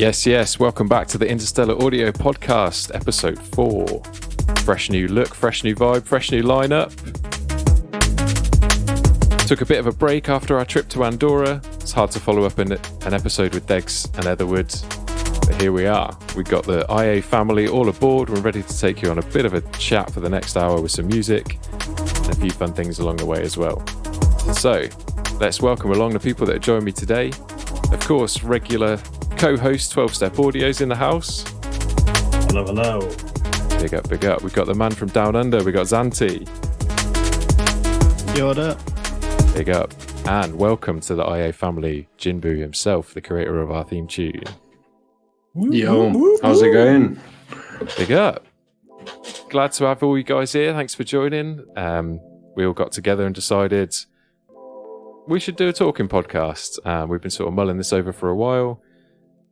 Yes. Welcome back to the Interstellar Audio Podcast, episode 4. Fresh new look, fresh new vibe, fresh new lineup. Took a bit of a break after our trip to Andorra. It's hard to follow up an episode with Degs and Etherwood, but here we are. We've got the IA family all aboard. We're ready to take you on a bit of a chat for the next hour with some music and a few fun things along the way as well. So, let's welcome along the people that have joined me today. Of course, regular co-host 12 Step Audio's in the house. Hello. Big up. We've got the man from down under. We've got Zante. Yoda. Big up. And welcome to the IA family, Jinbu himself, the creator of our theme tune. Yo, how's it going? Big up. Glad to have all you guys here. Thanks for joining. We all got together and decided we should do a talking podcast. We've been sort of mulling this over for a while.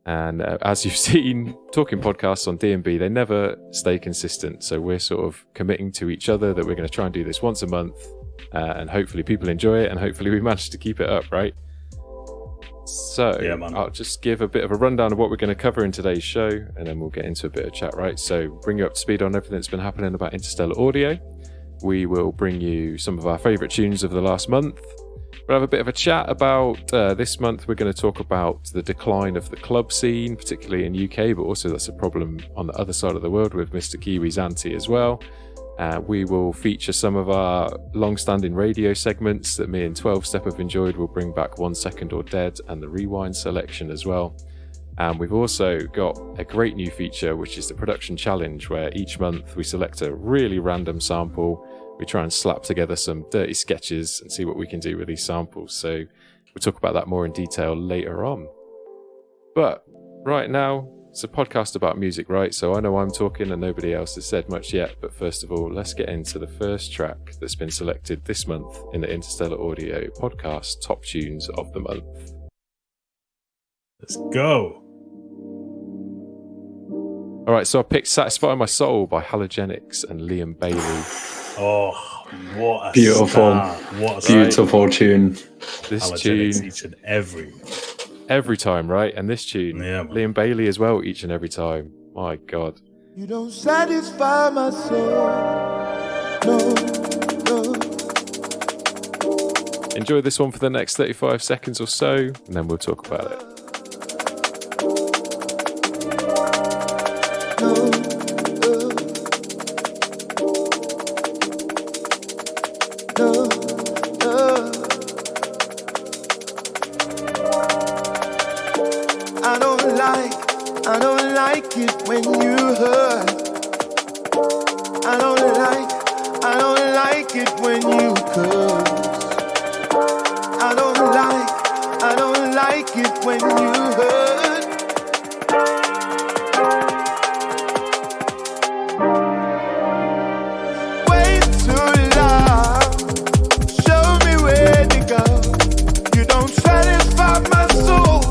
And as you've seen, talking podcasts on D&B, they never stay consistent. So we're sort of committing to each other that we're going to try and do this once a month. And hopefully people enjoy it. And hopefully we manage to keep it up, right? So yeah, I'll just give a bit of a rundown of what we're going to cover in today's show. And then we'll get into a bit of chat, right? So bring you up to speed on everything that's been happening about Interstellar Audio. We will bring you some of our favourite tunes of the last month. We'll have a bit of a chat about this month. We're going to talk about the decline of the club scene, particularly in UK, but also that's a problem on the other side of the world with Mr. Kiwi Zante as well. We will feature some of our long-standing radio segments that me and 12 Step have enjoyed. We'll bring back 1 Second or Dead and the Rewind selection as well. And we've also got a great new feature, which is the production challenge, where each month we select a really random sample. We try and slap together some dirty sketches and see what we can do with these samples. So we'll talk about that more in detail later on. But right now, it's a podcast about music, right? So I know I'm talking and nobody else has said much yet. But first of all, let's get into the first track that's been selected this month in the Interstellar Audio Podcast Top Tunes of the Month. Let's go. All right, so I picked Satisfy My Soul by Halogenics and Liam Bailey. Oh, what a beautiful, star. What a beautiful tune. This tune each and every time, right? And this tune, yeah, Liam Bailey as well, each and every time. My God. You don't satisfy my soul. No. Enjoy this one for the next 35 seconds or so, and then we'll talk about it. I don't like it when you hurt. I don't like it when you curse. I don't like it when you hurt. Wait too long, show me where to go. You don't satisfy my soul.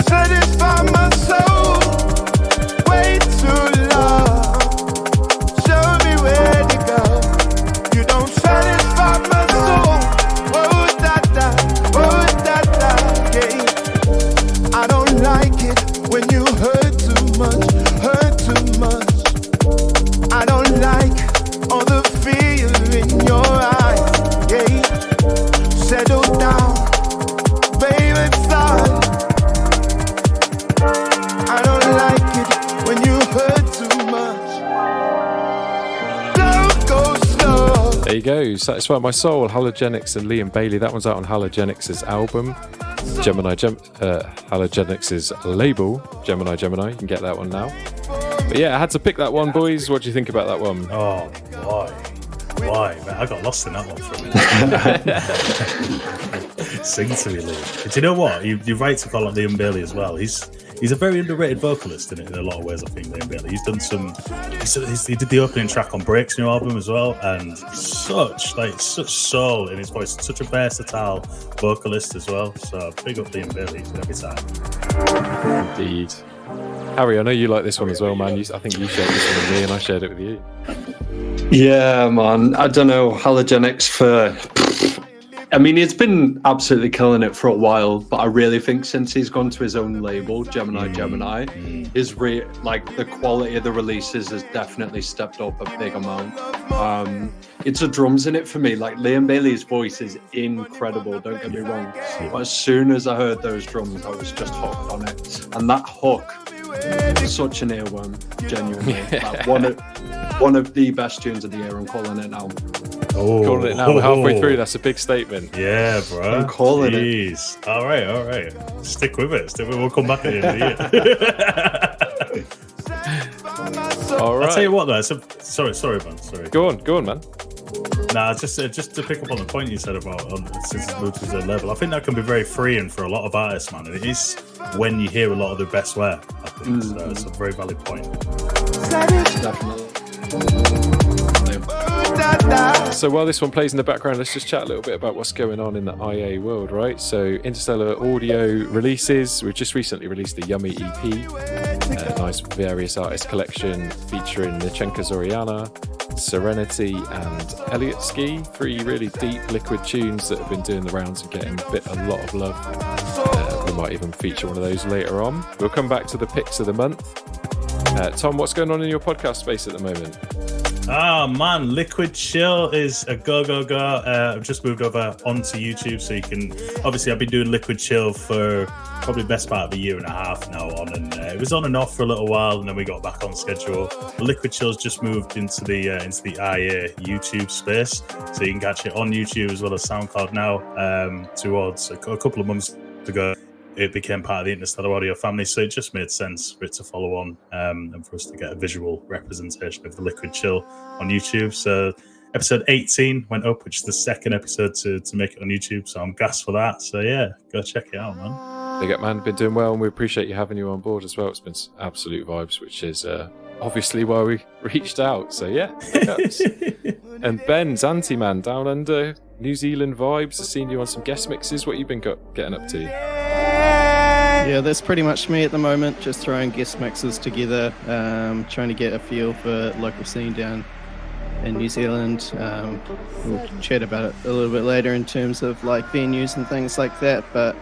Satisfy my soul. Wait too long. Show me where to go. You don't satisfy my soul. Oh da da, yeah. I don't like it when you hurt too much. I don't like all the fear in your eyes. Yeah. Settle down, baby, inside. I don't like it when you hurt too much. Love goes slow. There you go, Satisfy My Soul, Halogenics and Liam Bailey. That one's out on Halogenics' album, Halogenics' label, Gemini. You can get that one now. But yeah, I had to pick that one, boys. What do you think about that one? Oh, why? Man, I got lost in that one for a minute. Sing to me, Liam. But you know what? You're right to call out Liam Bailey as well. He's a very underrated vocalist in a lot of ways, I think, Liam Bailey. He's done he did the opening track on Break's new album as well, and such soul in his voice, such a versatile vocalist as well. So big up Liam Bailey every time. Indeed. Harry, I know you like this one as well, man. I think you shared this one with me and I shared it with you. Yeah, man. I don't know. Halogenics for I mean, he's been absolutely killing it for a while, but I really think since he's gone to his own label, Gemini, his the quality of the releases has definitely stepped up a big amount. It's the drums in it for me. Like, Liam Bailey's voice is incredible, don't get me wrong. But as soon as I heard those drums, I was just hooked on it. And that hook, such an earworm, genuinely. Like, one of the best tunes of the year. I'm calling it now. Calling it now. We're halfway through. That's a big statement. Yeah, bro. I'm calling it. All right. Stick with it. We'll come back at the end of the year. All right. I'll tell you what, though. Sorry, man. Sorry. Go on, man. Nah, just to pick up on the point you said about since it's moved to the level, I think that can be very freeing for a lot of artists, man. And it is when you hear a lot of the best work. I think so it's a very valid point. Definitely. So while this one plays in the background, let's just chat a little bit about what's going on in the IA world, right? So Interstellar audio releases. We've just recently released a Yumi EP, a nice various artist collection featuring Nichenka Zoriana, Serenity and Elliot Ski, 3 really deep liquid tunes that have been doing the rounds and getting a lot of love. We might even feature one of those later on. We'll come back to the picks of the month. Tom, what's going on in your podcast space at the moment? Man, Liquid Chill is a go. I've just moved over onto YouTube, so you can... Obviously, I've been doing Liquid Chill for probably the best part of a year and a half now on, and it was on and off for a little while, and then we got back on schedule. But Liquid Chill's just moved into the IA YouTube space, so you can catch it on YouTube as well as SoundCloud now. Towards a couple of months ago, it became part of the Interstellar audio family, so it just made sense for it to follow on and for us to get a visual representation of the Liquid Chill on YouTube. So episode 18 went up, which is the second episode to make it on YouTube, so I'm gassed for that. So yeah, go check it out, man. Big up, man. Been doing well, and we appreciate you having you on board as well. It's been absolute vibes, which is obviously why we reached out. So yeah, and Ben Zante, man, down under, New Zealand vibes. I've seen you on some guest mixes. What you been getting up to? Yeah, that's pretty much me at the moment, just throwing guest mixes together, trying to get a feel for local scene down in New Zealand. We'll chat about it a little bit later in terms of like venues and things like that, but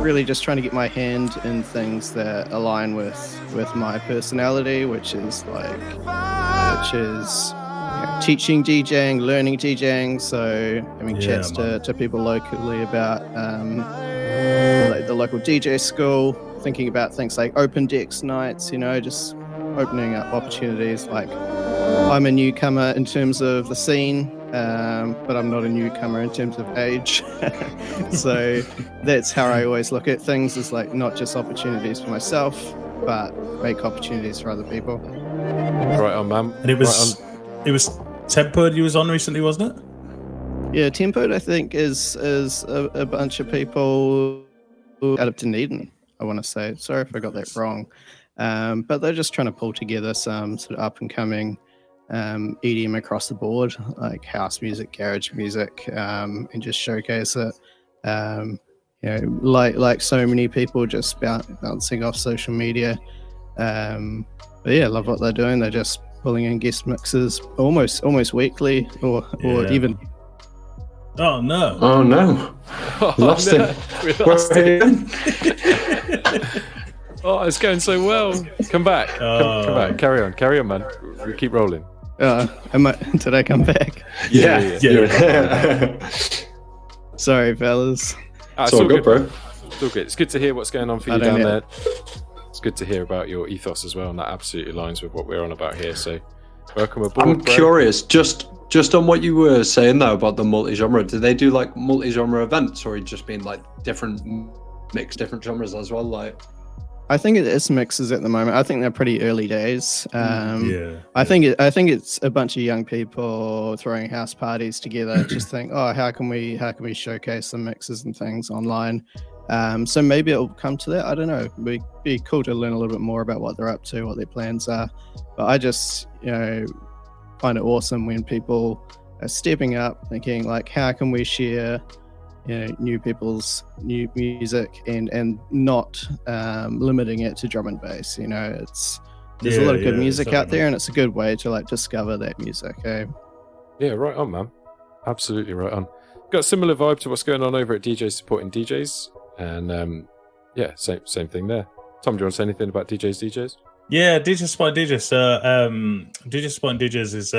really just trying to get my hand in things that align with my personality, which is teaching DJing, learning DJing. So having chats to people locally about like the local DJ school, thinking about things like open decks nights, just opening up opportunities. Like, I'm a newcomer in terms of the scene, but I'm not a newcomer in terms of age. So that's how I always look at things, is like not just opportunities for myself, but make opportunities for other people. Right on, man. And it was Tempered you was on recently, wasn't it? Yeah, Tempered, I think, is a bunch of people out of Dunedin, I want to say. Sorry if I got that wrong. But they're just trying to pull together some sort of up-and-coming EDM across the board, like house music, garage music, and just showcase it. Like so many people just bouncing off social media. But yeah, love what they're doing. They're just pulling in guest mixes almost weekly, or even... Oh no! Lost him. We lost him. Oh, it's going so well. Come back. Come back. Carry on, man. We keep rolling. Did I come back? Yeah. Sorry, fellas. It's all good, bro. It's all good. It's good to hear what's going on for you down there. It's good to hear about your ethos as well, and that absolutely aligns with what we're on about here. So, welcome aboard. I'm curious, just on what you were saying though about the multi-genre. Do they do like multi-genre events, or just being like different genres as well? Like, I think it is mixes at the moment. I think they're pretty early days. I think it's a bunch of young people throwing house parties together. Just think, how can we showcase some mixes and things online? So maybe it'll come to that. I don't know. It'd be cool to learn a little bit more about what they're up to, what their plans are. But I just, find it awesome when people are stepping up, thinking like, how can we share, new people's new music and not limiting it to drum and bass. There's a lot of good music out there, and it's a good way to like discover that music. Yeah, right on, man. Absolutely right on. got a similar vibe to what's going on over at DJs Supporting DJs, and same thing there. Tom, do you want to say anything about DJs? Yeah, DJs Supporting DJs. So, DJs Supporting DJs is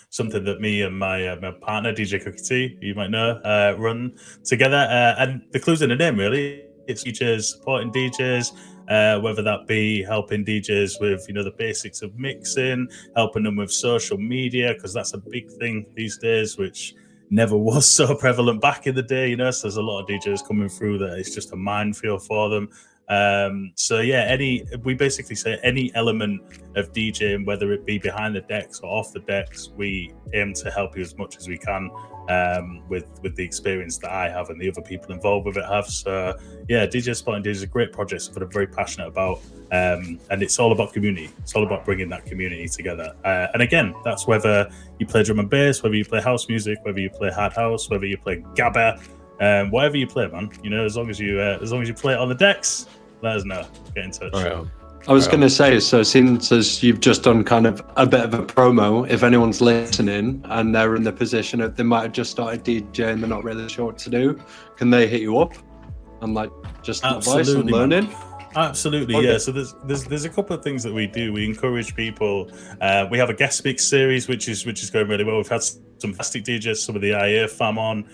something that me and my partner, DJ Cookie T, you might know, run together. And the clue's in the name, really. It's DJs Supporting DJs, whether that be helping DJs with, the basics of mixing, helping them with social media, because that's a big thing these days, which never was so prevalent back in the day, so there's a lot of DJs coming through that it's just a minefield for them. We basically say any element of DJing, whether it be behind the decks or off the decks, we aim to help you as much as we can with the experience that I have and the other people involved with it have. So yeah, DJ Supporting DJs is a great project, something I'm very passionate about, and it's all about community. It's all about bringing that community together. And again, that's whether you play drum and bass, whether you play house music, whether you play hard house, whether you play gabba, whatever you play, man. As long as you play it on the decks, let us know. Get in touch. Right. I was going to say, so since as you've just done kind of a bit of a promo, if anyone's listening and they're in the position of they might have just started DJing, they're not really sure what to do, can they hit you up and just advice and learning? Man. Absolutely, okay. Yeah. So there's a couple of things that we do. We encourage people. We have a guest mix series, which is going really well. We've had some fantastic DJs, some of the IA fam on.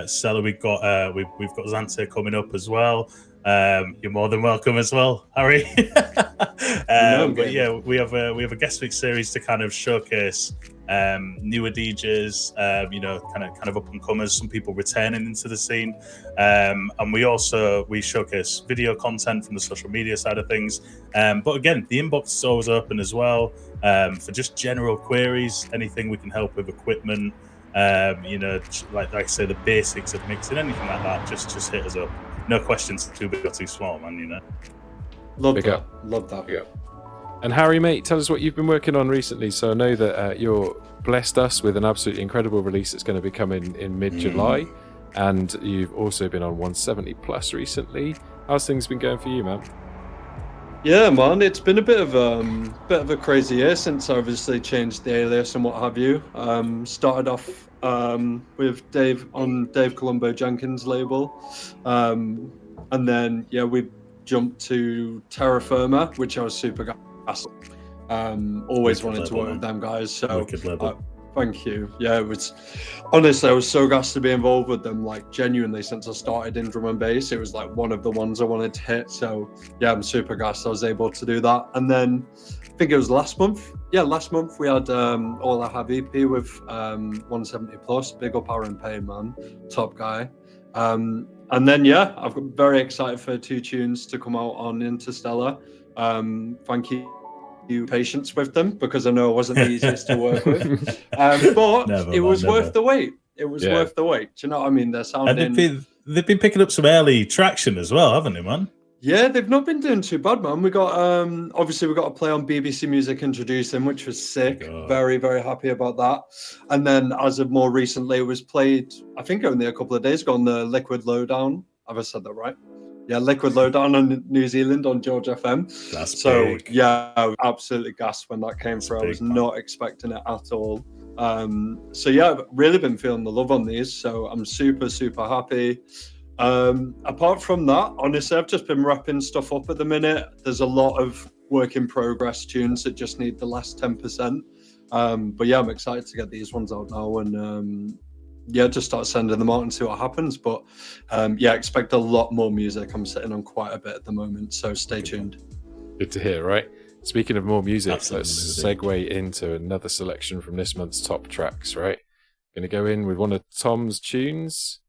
Cellar, we've got Zante coming up as well. You're more than welcome as well, Harry. But yeah, we have a guest mix series to kind of showcase newer DJs, kind of up and comers, some people returning into the scene, and we showcase video content from the social media side of things. But again, the inbox is always open as well for just general queries, anything we can help with, equipment, like I say, the basics of mixing, anything like that. Just hit us up. No questions too big or too small, man. Love Big that. up. Love that. Big up. And Harry, mate, tell us what you've been working on recently. So I know that you're blessed us with an absolutely incredible release that's going to be coming in mid-July, and you've also been on 170 Plus recently. How's things been going for you, man? Yeah, man, it's been a bit of a crazy year since I obviously changed the alias and what have you. Started off with Dave on Dave Colombo Jenkins' label, and then we jumped to Terra Firma, which I was super gassed. Always wanted to work with them guys, so thank you. Yeah, it was honestly, I was so gassed to be involved with them, like genuinely, since I started in drum and bass. It was like one of the ones I wanted to hit, so yeah, I'm super gassed I was able to do that. And then I think it was last month we had All I Have EP with 170 Plus. Big up Aaron Payne, man, top guy. And then I've got very excited for 2 tunes to come out on Interstellar. Thank you patience with them, because I know it wasn't the easiest to work with, but it was worth the wait. It was worth the wait. Do you know what I mean? They're sounding. And they've been picking up some early traction as well, haven't they, man? Yeah, they've not been doing too bad, man. We got obviously we got to play on BBC Music Introducing, which was sick. Very, very happy about that. And then as of more recently, it was played, I think only a couple of days ago, on the Liquid Lowdown. Have I said that right? Yeah, Liquid Lowdown on New Zealand on George FM. That's so big. Yeah, I was absolutely gassed when that came through. I was not expecting it at all. So yeah, I've really been feeling the love on these. So I'm super, super happy. Apart from that, honestly, I've just been wrapping stuff up at the minute. There's a lot of work in progress tunes that just need the last 10%. But yeah, I'm excited to get these ones out now and just start sending them out and see what happens. But expect a lot more music. I'm sitting on quite a bit at the moment, so stay tuned. Good to hear, right? Speaking of more music, Absolutely. Let's segue into another selection from this month's top tracks, right? Going to go in with one of Tom's tunes.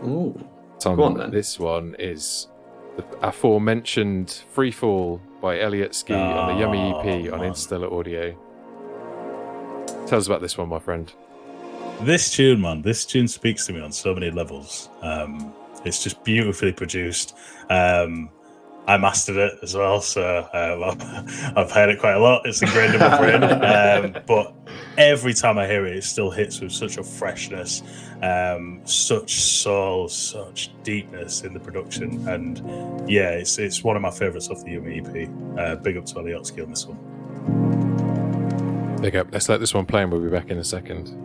Ooh, Tom, go on, then. This one is the aforementioned Freefall by Elliot Ski on the Yumi EP on Interstellar Audio. Tell us about this one, my friend. This tune, man, this tune speaks to me on so many levels. It's just beautifully produced. I mastered it as well, so I've heard it quite a lot. It's ingrained in my brain. But every time I hear it, it still hits with such a freshness, such soul, such deepness in the production. And yeah, it's one of my favourites off the Yumi EP. Big up to Elliot Ski on this one. Big up. Let's let this one play and we'll be back in a second.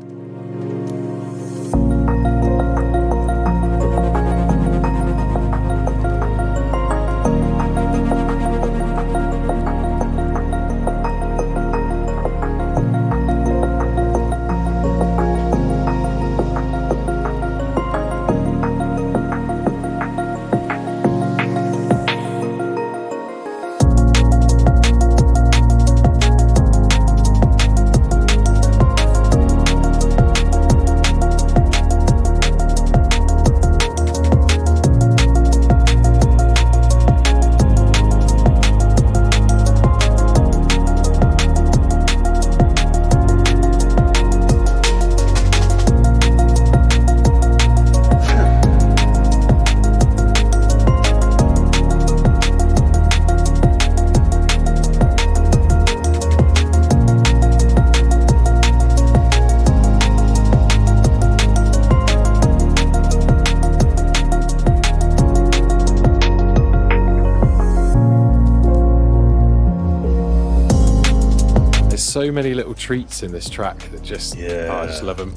so many little treats in this track that just, I just love them.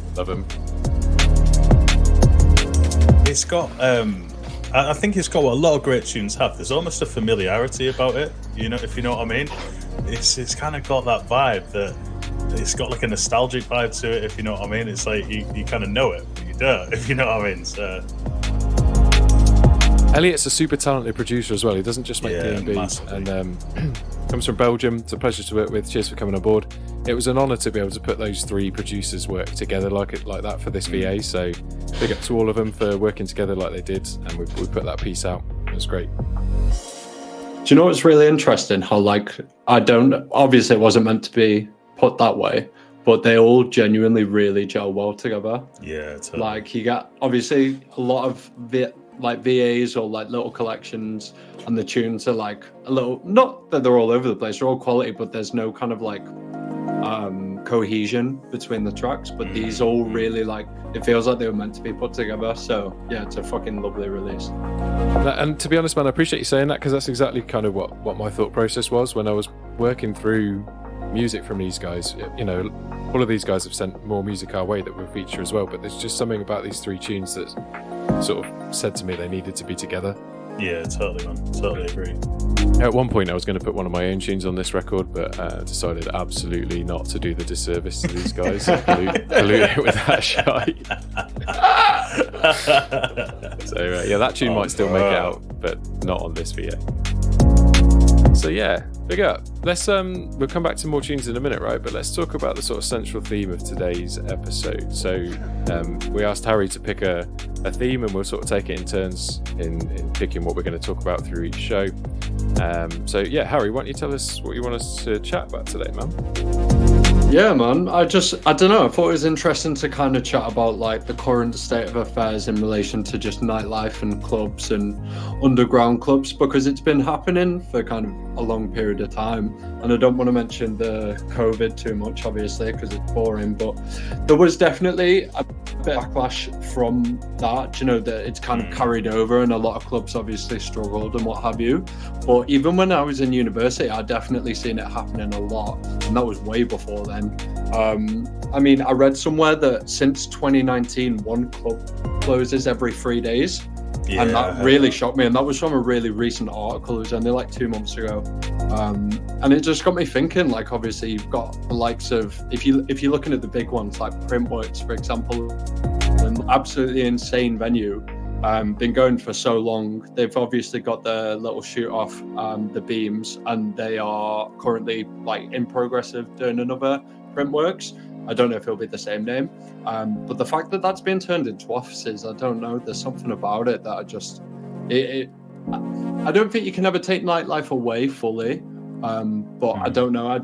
It's got, I think it's got what a lot of great tunes have. There's almost a familiarity about it, if you know what I mean. It's kind of got that vibe that it's got like a nostalgic vibe to it, if you know what I mean. It's like you kind of know it, but you don't, if you know what I mean. So Elliot's a super talented producer as well. He doesn't just make D&Bs, and comes from Belgium. It's a pleasure to work with. Cheers for coming on board. It was an honour to be able to put those three producers work together like that for this VA. So big up to all of them for working together like they did, and we put that piece out. It was great. Do you know what's really interesting? How obviously it wasn't meant to be put that way, but they all genuinely really gel well together. Yeah, totally. Like you got obviously a lot of VAs or like little collections, and the tunes are like a little, not that they're all over the place, they're all quality, but there's no kind of like cohesion between the tracks. But these all really, like, it feels like they were meant to be put together. So yeah, it's a fucking lovely release. And to be honest, man, I appreciate you saying that, because that's exactly kind of what my thought process was when I was working through music from these guys. All of these guys have sent more music our way that we'll feature as well, but there's just something about these three tunes that sort of said to me they needed to be together. Yeah, totally, man. Totally agree. At one point I was going to put one of my own tunes on this record, but decided absolutely not to do the disservice to these guys. Pollute it with that shite. So that tune might still make it out, but not on this VA. So yeah, big up. Let's we'll come back to more tunes in a minute, right? But let's talk about the sort of central theme of today's episode. So we asked Harry to pick a theme, and we'll sort of take it in turns in picking what we're going to talk about through each show. So yeah, Harry, why don't you tell us what you want us to chat about today, man? Yeah, man. I don't know. I thought it was interesting to kind of chat about like the current state of affairs in relation to just nightlife and clubs and underground clubs, because it's been happening for kind of a long period of time. And I don't want to mention the COVID too much, obviously, because it's boring, but there was definitely a bit of backlash from that, that it's kind of carried over, and a lot of clubs obviously struggled and what have you. But even when I was in university, I definitely seen it happening a lot, and that was way before then. I read somewhere that since 2019, one club closes every 3 days. Yeah, and that really shocked me, and that was from a really recent article. It was only like 2 months ago, and it just got me thinking. Like, obviously, you've got the likes of, if you're looking at the big ones like Printworks, for example, an absolutely insane venue, been going for so long. They've obviously got the little shoot off the beams, and they are currently like in progress of doing another Printworks. I don't know if it'll be the same name, but the fact that that's been turned into offices, I don't know. There's something about it that I don't think you can ever take nightlife away fully, but I don't know.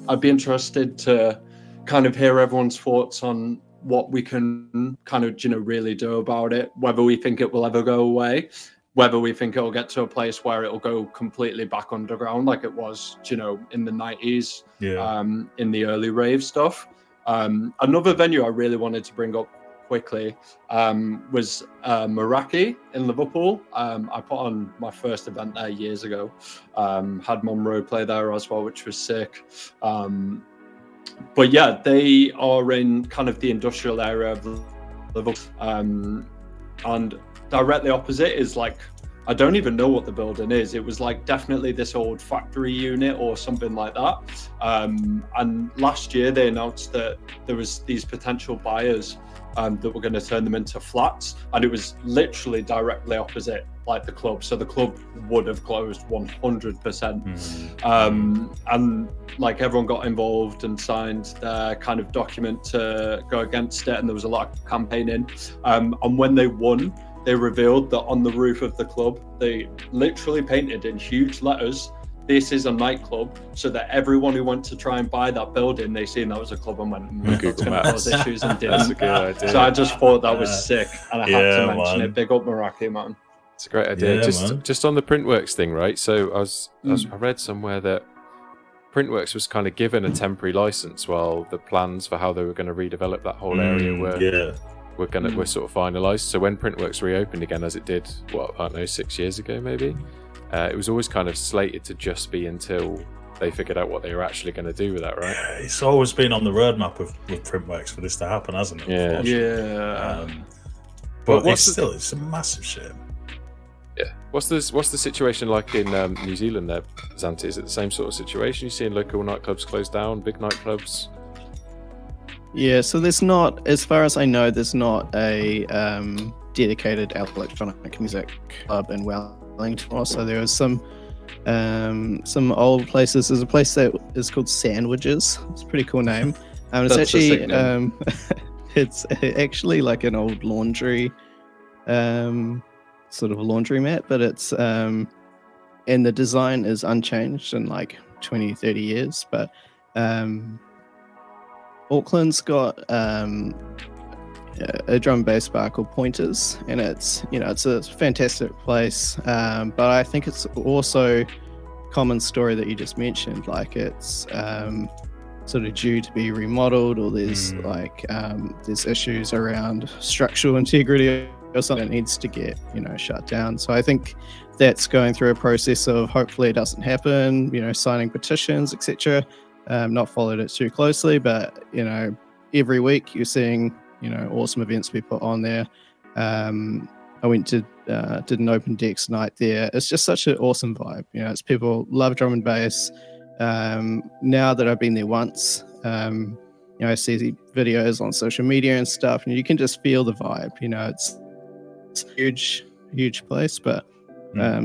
I'd be interested to kind of hear everyone's thoughts on what we can kind of, really do about it, whether we think it will ever go away, whether we think it'll get to a place where it'll go completely back underground like it was, in the 90s, in the early rave stuff. Another venue I really wanted to bring up quickly was Meraki in Liverpool. I put on my first event there years ago. Had Monroe play there as well, which was sick. But yeah, they are in kind of the industrial area of Liverpool, and directly opposite is like, I don't even know what the building is. It was like definitely this old factory unit or something like that. And last year they announced that there was these potential buyers that were going to turn them into flats, and it was literally directly opposite like the club. So the club would have closed 100%. And like everyone got involved and signed their kind of document to go against it, and there was a lot of campaigning. And when they won, they revealed that on the roof of the club, they literally painted in huge letters, "This is a nightclub," so that everyone who went to try and buy that building, they seen that was a club and went, "That's going to cause issues," and didn't. That's a good idea. So I just thought that was sick, and I had to mention it. Big up Meraki, man. It's a great idea. Just on the Printworks thing, right? So I read somewhere that Printworks was kind of given a temporary license while the plans for how they were going to redevelop that whole area were sort of finalised. So when Printworks reopened again, as it did, 6 years ago maybe, it was always kind of slated to just be until they figured out what they were actually going to do with that, right? It's always been on the roadmap with Printworks for this to happen, hasn't it? Yeah. But it's a massive shame. Yeah. What's the situation like in New Zealand there, Zante? Is it the same sort of situation? You seeing local nightclubs close down, big nightclubs? Yeah, so there's not, as far as I know, there's not a dedicated electronic music club in Wellington. Also, there was some old places. There's a place that is called Sandwiches. It's a pretty cool name. It's actually it's actually like an old laundry, sort of a laundromat, but it's and the design is unchanged in like 20, 30 years. But Auckland's got a drum and bass bar called Pointers, and it's a fantastic place. But I think it's also common story that you just mentioned, like it's sort of due to be remodeled, or there's there's issues around structural integrity or something that needs to get shut down. So I think that's going through a process of hopefully it doesn't happen, signing petitions, etc. Not followed it too closely, but every week you're seeing awesome events we put on there. I went to did an open decks night there. It's just such an awesome vibe. It's people love drum and bass. Now that I've been there once, I see videos on social media and stuff, and you can just feel the vibe. It's a huge place, but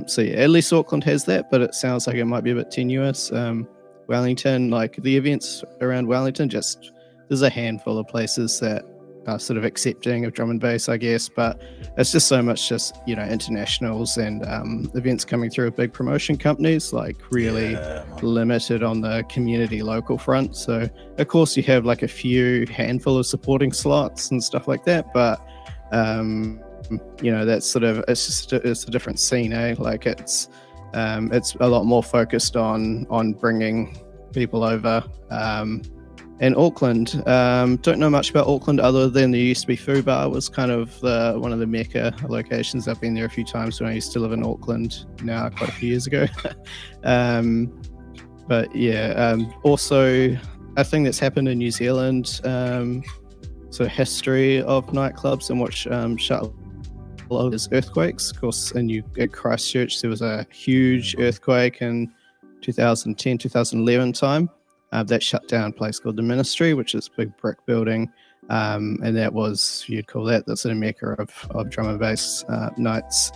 so yeah, at least Auckland has that, but it sounds like it might be a bit tenuous. Wellington, like the events around Wellington, just there's a handful of places that are sort of accepting of drum and bass, I guess, but it's just so much just internationals and events coming through with big promotion companies, like really limited on the community local front. So of course you have like a few handful of supporting slots and stuff like that, but that's sort of it's a different scene, like it's a lot more focused on bringing people over. And Auckland, don't know much about Auckland other than there used to be Fubar, was kind of one of the mecca locations. I've been there a few times when I used to live in Auckland, now quite a few years ago. But yeah, also a thing that's happened in New Zealand, so history of nightclubs and what shut a lot is earthquakes. Of course, at Christchurch, there was a huge earthquake in 2010, 2011 time. That shut down a place called the Ministry, which is a big brick building. And that was, you'd call that the sort of mecca of drum and bass nights.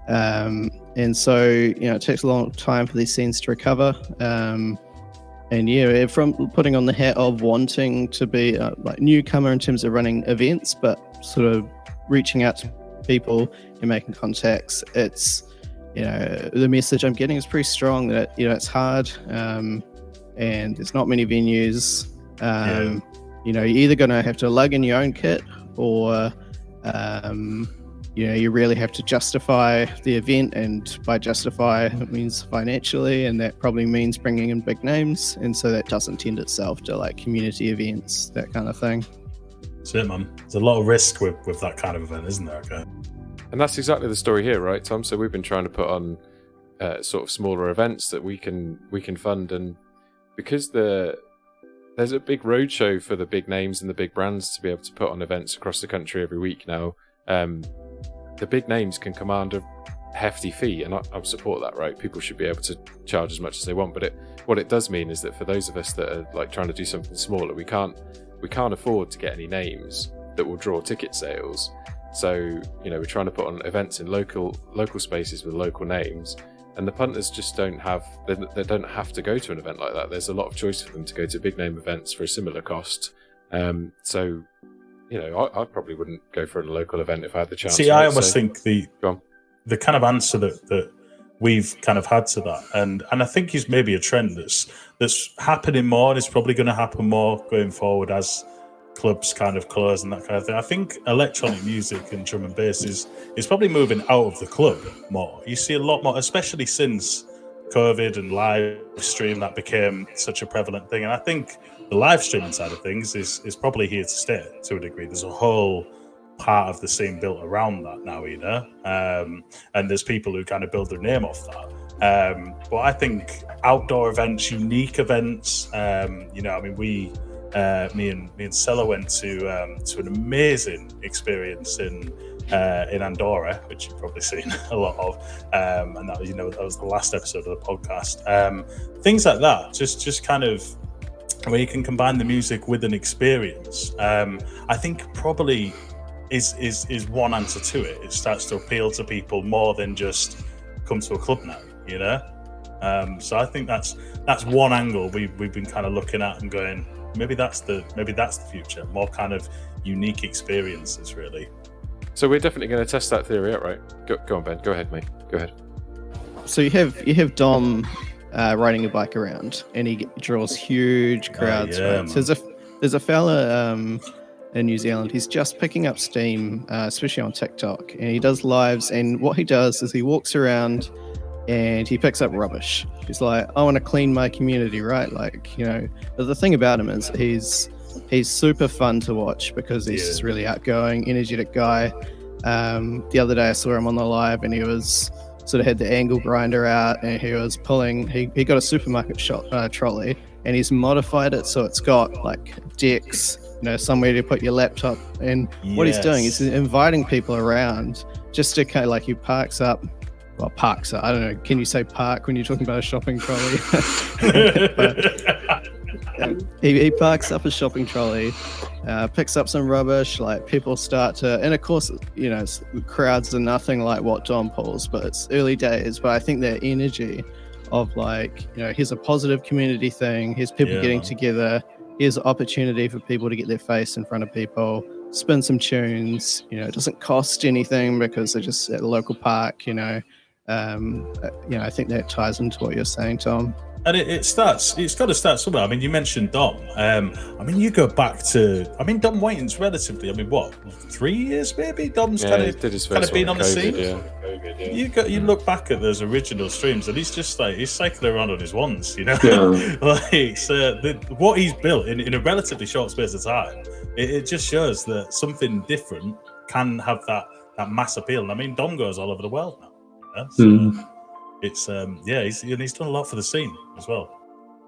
And so, it takes a long time for these scenes to recover. And yeah, from putting on the hat of wanting to be like newcomer in terms of running events, but sort of reaching out to people and making contacts, it's, the message I'm getting is pretty strong that, it's hard. And there's not many venues. You're either going to have to lug in your own kit, or you really have to justify the event, and by justify it means financially, and that probably means bringing in big names, and so that doesn't tend itself to like community events, that kind of thing. That's it, man. There's a lot of risk with that kind of event, isn't there? Okay. And that's exactly the story here, right, Tom? So we've been trying to put on sort of smaller events that we can fund, and because there's a big roadshow for the big names and the big brands to be able to put on events across the country every week now, the big names can command a hefty fee, and I support that, right? People should be able to charge as much as they want, but what it does mean is that for those of us that are like trying to do something smaller, we can't afford to get any names that will draw ticket sales. So we're trying to put on events in local spaces with local names. And the punters just they don't have to go to an event like that. There's a lot of choice for them to go to big name events for a similar cost. So, I probably wouldn't go for a local event if I had the chance. See, I almost think the kind of answer that we've kind of had to that, and I think is maybe a trend that's happening more, and is probably going to happen more going forward as clubs kind of close and that kind of thing. I think electronic music and drum and bass is probably moving out of the club more. You see a lot more, especially since COVID and live stream, that became such a prevalent thing. And I think the live streaming side of things is probably here to stay to a degree. There's a whole part of the scene built around that now, and there's people who kind of build their name off that. But I think outdoor events, unique events. You know, I mean, me and Cellar went to an amazing experience in Andorra, which you've probably seen a lot of, and that was the last episode of the podcast. Things like that, just kind of where you can combine the music with an experience. I think probably is one answer to it. It starts to appeal to people more than just come to a club now, you know. So I think that's one angle we've been kind of looking at and going, maybe that's the future. More kind of unique experiences, really. So we're definitely going to test that theory out, right? Go on, Ben. Go ahead, mate. Go ahead. So you have Dom riding a bike around, and he draws huge crowds. Right? So there's a fella in New Zealand. He's just picking up steam, especially on TikTok, and he does lives. And what he does is he walks around and he picks up rubbish. He's like, I want to clean my community, right? Like, you know. But the thing about him is he's super fun to watch because he's just really outgoing, energetic guy. The other day I saw him on the live, and he was sort of had the angle grinder out, and he was pulling. He got a supermarket trolley, and he's modified it so it's got like decks, you know, somewhere to put your laptop. And what he's doing is inviting people around just to kind of like he parks up. Well, parks. I don't know. Can you say park when you're talking about a shopping trolley? He parks up a shopping trolley, picks up some rubbish. Like people start to, and of course, you know, crowds are nothing like what Dom pulls, but it's early days. But I think that energy of like, you know, here's a positive community thing. Here's people getting together. Here's an opportunity for people to get their face in front of people, spin some tunes. You know, it doesn't cost anything because they're just at a local park. You know, I think that ties into what you're saying, Tom. And it's got to start somewhere. I mean, you mentioned Dom. I mean, you go back to, Dom Whiting's relatively, 3 years maybe? Dom's kind of been on the scene. Yeah. You look back at those original streams, and he's just like, he's cycling around on his ones, you know? Yeah. Like, so what he's built in a relatively short space of time, it just shows that something different can have that mass appeal. And I mean, Dom goes all over the world now. You know? So, it's he's done a lot for the scene as well.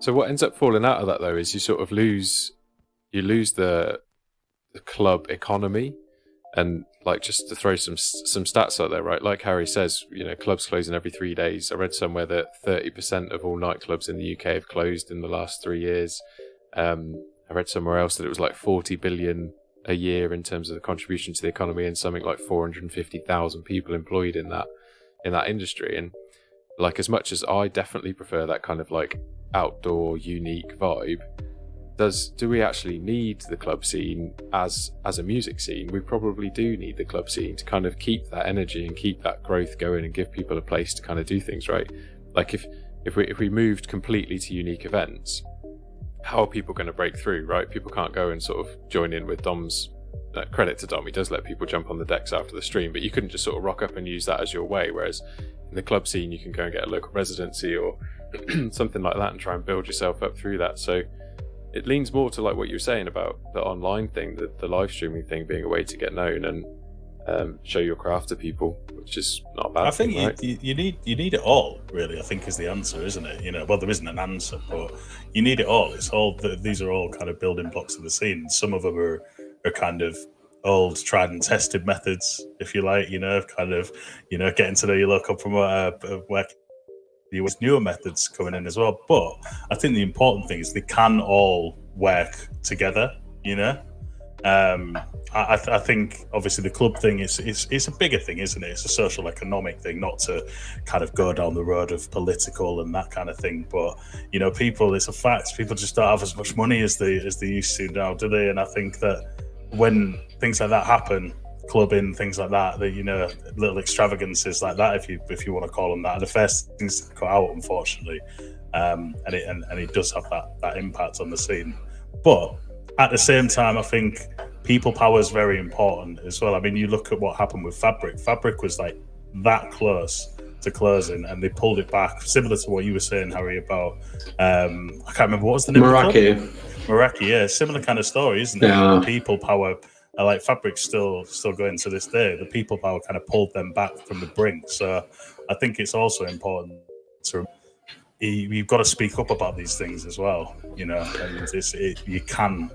So what ends up falling out of that though is you sort of lose the club economy, and like, just to throw some stats out there, right? Like Harry says, you know, clubs closing every 3 days. I read somewhere that 30% of all nightclubs in the UK have closed in the last 3 years. I read somewhere else that it was like 40 billion a year in terms of the contribution to the economy, and something like 450,000 people employed in that industry. And like, as much as I definitely prefer that kind of like outdoor unique vibe, do we actually need the club scene as a music scene? We probably do need the club scene to kind of keep that energy and keep that growth going and give people a place to kind of do things, right? Like if we moved completely to unique events, how are people going to break through, right? People can't go and sort of join in with Dom's credit to Dom. He does let people jump on the decks after the stream, but you couldn't just sort of rock up and use that as your way. Whereas in the club scene, you can go and get a local residency or something like that and try and build yourself up through that. So it leans more to like what you were saying about the online thing, the live streaming thing being a way to get known and show your craft to people, which is not a bad. I think thing, right? you need it all, really. I think is the answer, isn't it? You know, well, there isn't an answer, but you need it all. It's all these are all kind of building blocks of the scene. Some of them are kind of old, tried and tested methods, if you like. You know, kind of, you know, getting to know your local promoter, where with newer methods coming in as well. But I think the important thing is they can all work together. You know. I think obviously the club thing is a bigger thing, isn't it? It's a social economic thing, not to kind of go down the road of political and that kind of thing. But you know, it's a fact, people just don't have as much money as they used to now, do they? And I think that when things like that happen, clubbing, things like that, you know, little extravagances like that, if you want to call them that, are the first things to cut out, unfortunately. And it does have that impact on the scene. But at the same time, I think people power is very important as well. I mean, you look at what happened with Fabric. Fabric was like that close to closing, and they pulled it back, similar to what you were saying, Harry, about I can't remember what was the name Meraki. of the club? Meraki, yeah, similar kind of story, isn't it? Yeah. The people power, like Fabric's still going to this day. The people power kind of pulled them back from the brink. So I think it's also important So you've got to speak up about these things as well, you know. And you can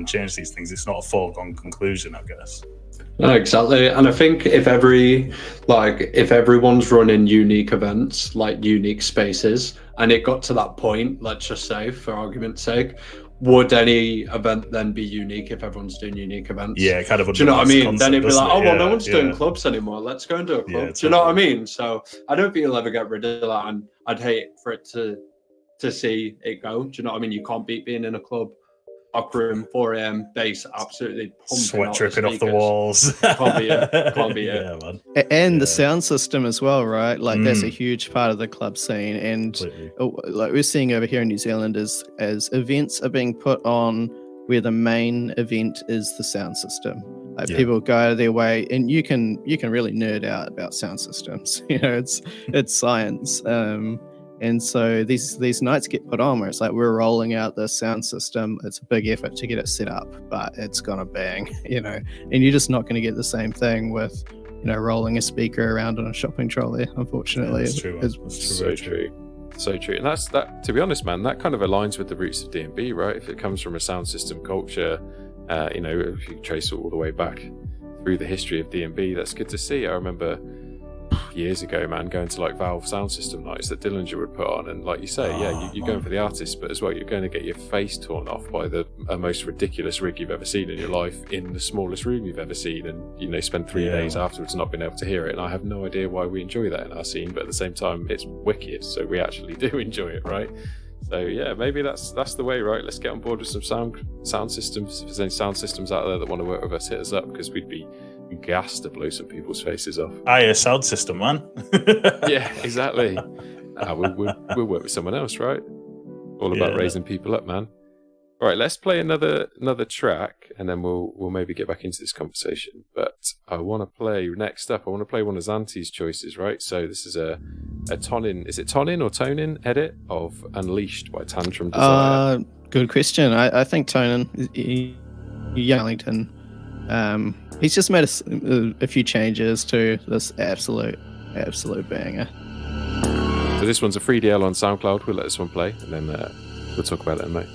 change these things. It's not a foregone conclusion, I guess. No, exactly. And I think if everyone's running unique events, like unique spaces, and it got to that point, let's just say, for argument's sake, would any event then be unique if everyone's doing unique events? Yeah, kind of. Do you know what I mean? Then it'd be like, no one's doing clubs anymore. Let's go and do a club. Yeah, do you know what I mean? So I don't think you'll ever get rid of that, and I'd hate for it to see it go. Do you know what I mean? You can't beat being in a club, up room, 4 a.m, bass absolutely pumping, sweat out dripping the off the walls. Can't be it. Yeah, man. And the sound system as well, right? Like that's a huge part of the club scene. And like we're seeing over here in New Zealand as events are being put on where the main event is the sound system. Like people go out of their way, and you can really nerd out about sound systems. You know, it's science. And so these nights get put on where it's like we're rolling out the sound system. It's a big effort to get it set up, but it's gonna bang, you know. And you're just not going to get the same thing with, you know, rolling a speaker around on a shopping trolley. Unfortunately, that's true. That's so true. So true. And that's that. To be honest, man, that kind of aligns with the roots of D&B, right? If it comes from a sound system culture, you know, if you trace it all the way back through the history of D&B, that's good to see. I remember years ago, man, going to like Valve sound system nights that Dillinger would put on, and like you say, you're going for the artist, but as well you're going to get your face torn off by the most ridiculous rig you've ever seen in your life in the smallest room you've ever seen, and you know, spend 3 days afterwards not being able to hear it. And I have no idea why we enjoy that in our scene, but at the same time it's wicked, so we actually do enjoy it, right? So yeah, maybe that's the way, right? Let's get on board with some sound systems. If there's any sound systems out there that want to work with us, hit us up, because we'd be gassed to blow some people's faces off. A sound system, man. Yeah, exactly. We'll work with someone else, right? All about raising people up, man. All right, let's play another track, and then we'll maybe get back into this conversation. But I want to play next up. I want to play one of Zante's choices, right? So this is a Tonin. Is it Tonin or Tonin edit of Unleashed by Tantrum-desire? Good question. I think Tonin, Youngington. He's just made a few changes to this absolute banger. So this one's a 3DL on SoundCloud. We'll let this one play, and then we'll talk about it in a minute.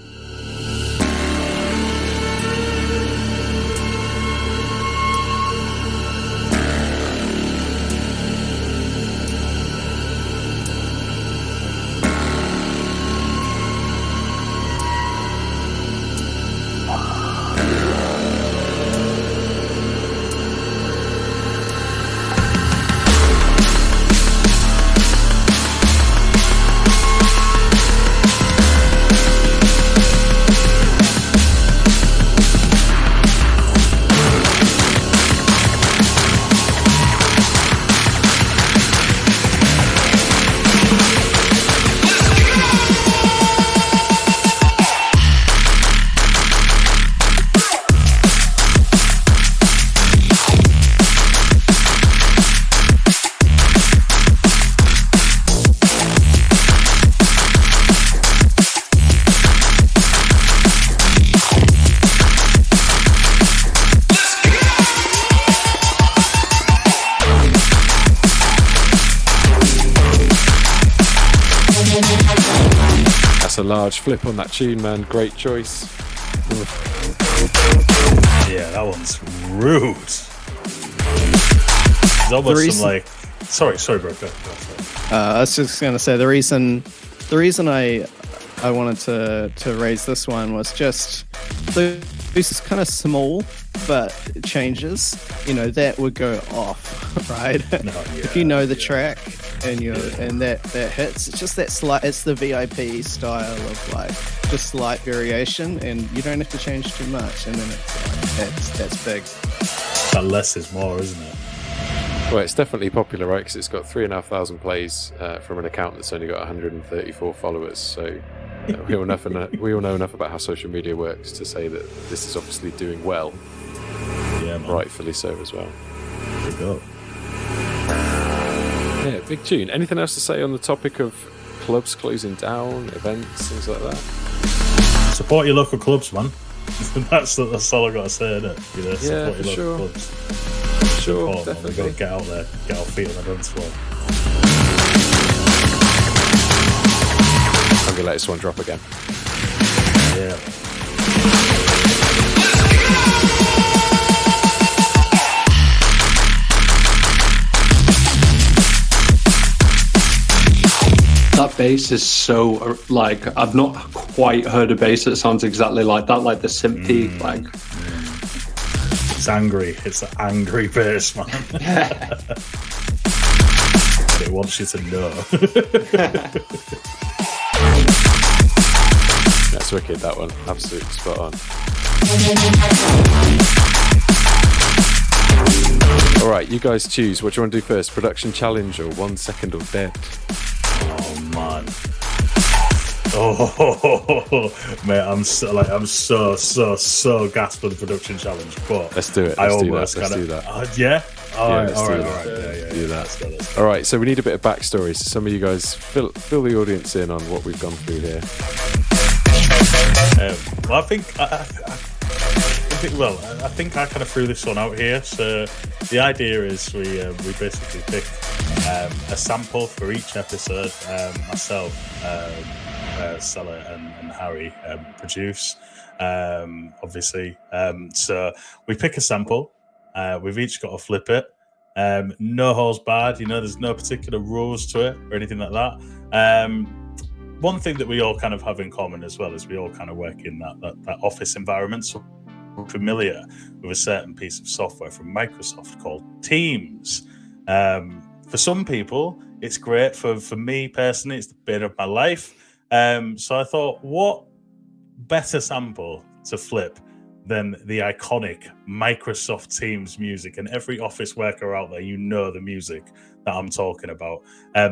A large flip on that tune, man. Great choice. Yeah, that one's rude. It's almost some like. Sorry, bro. Go. I was just gonna say the reason I wanted to raise this one was just this is kind of small, but it changes. You know, that would go off, right? If you know the track. And that hits. It's just that slight. It's the VIP style of like just slight variation, and you don't have to change too much. And then it's like, that's big. That less is more, isn't it? Well, it's definitely popular, right? Because it's got 3,500 plays from an account that's only got 134 followers. So we all know enough about how social media works to say that this is obviously doing well. Yeah, man. Rightfully so as well. There you go. Yeah, big tune. Anything else to say on the topic of clubs closing down, events, things like that? Support your local clubs, man. that's all I got to say, isn't it? You know, support your local clubs. Sure, definitely. We've got to get out there, get our feet on the dance floor. the latest one drop again. Yeah. That bass is so, like, I've not quite heard a bass that sounds exactly like that, like the synthy, like... It's angry. It's an angry bass, man. It wants you to know. That's wicked, that one. Absolutely spot on. All right, you guys choose. What do you want to do first? Production challenge or 1 second or dead? Oh man. Oh mate, I'm so gassed for the production challenge. But let's do it. Let's do that. Yeah. All right. Yeah. Do that. All right. So we need a bit of backstory. So some of you guys fill the audience in on what we've gone through here. Well, I think I kind of threw this one out here. So the idea is we basically pick a sample for each episode. Myself, Cellar, and Harry produce. Obviously, so we pick a sample. We've each got to flip it. No holds barred. There's no particular rules to it or anything like that. One thing that we all kind of have in common as well is we all kind of work in that office environment. So we're familiar with a certain piece of software from Microsoft called Teams. For some people, it's great. For me personally, it's the bit of my life. So I thought, what better sample to flip than the iconic Microsoft Teams music? And every office worker out there, the music that I'm talking about.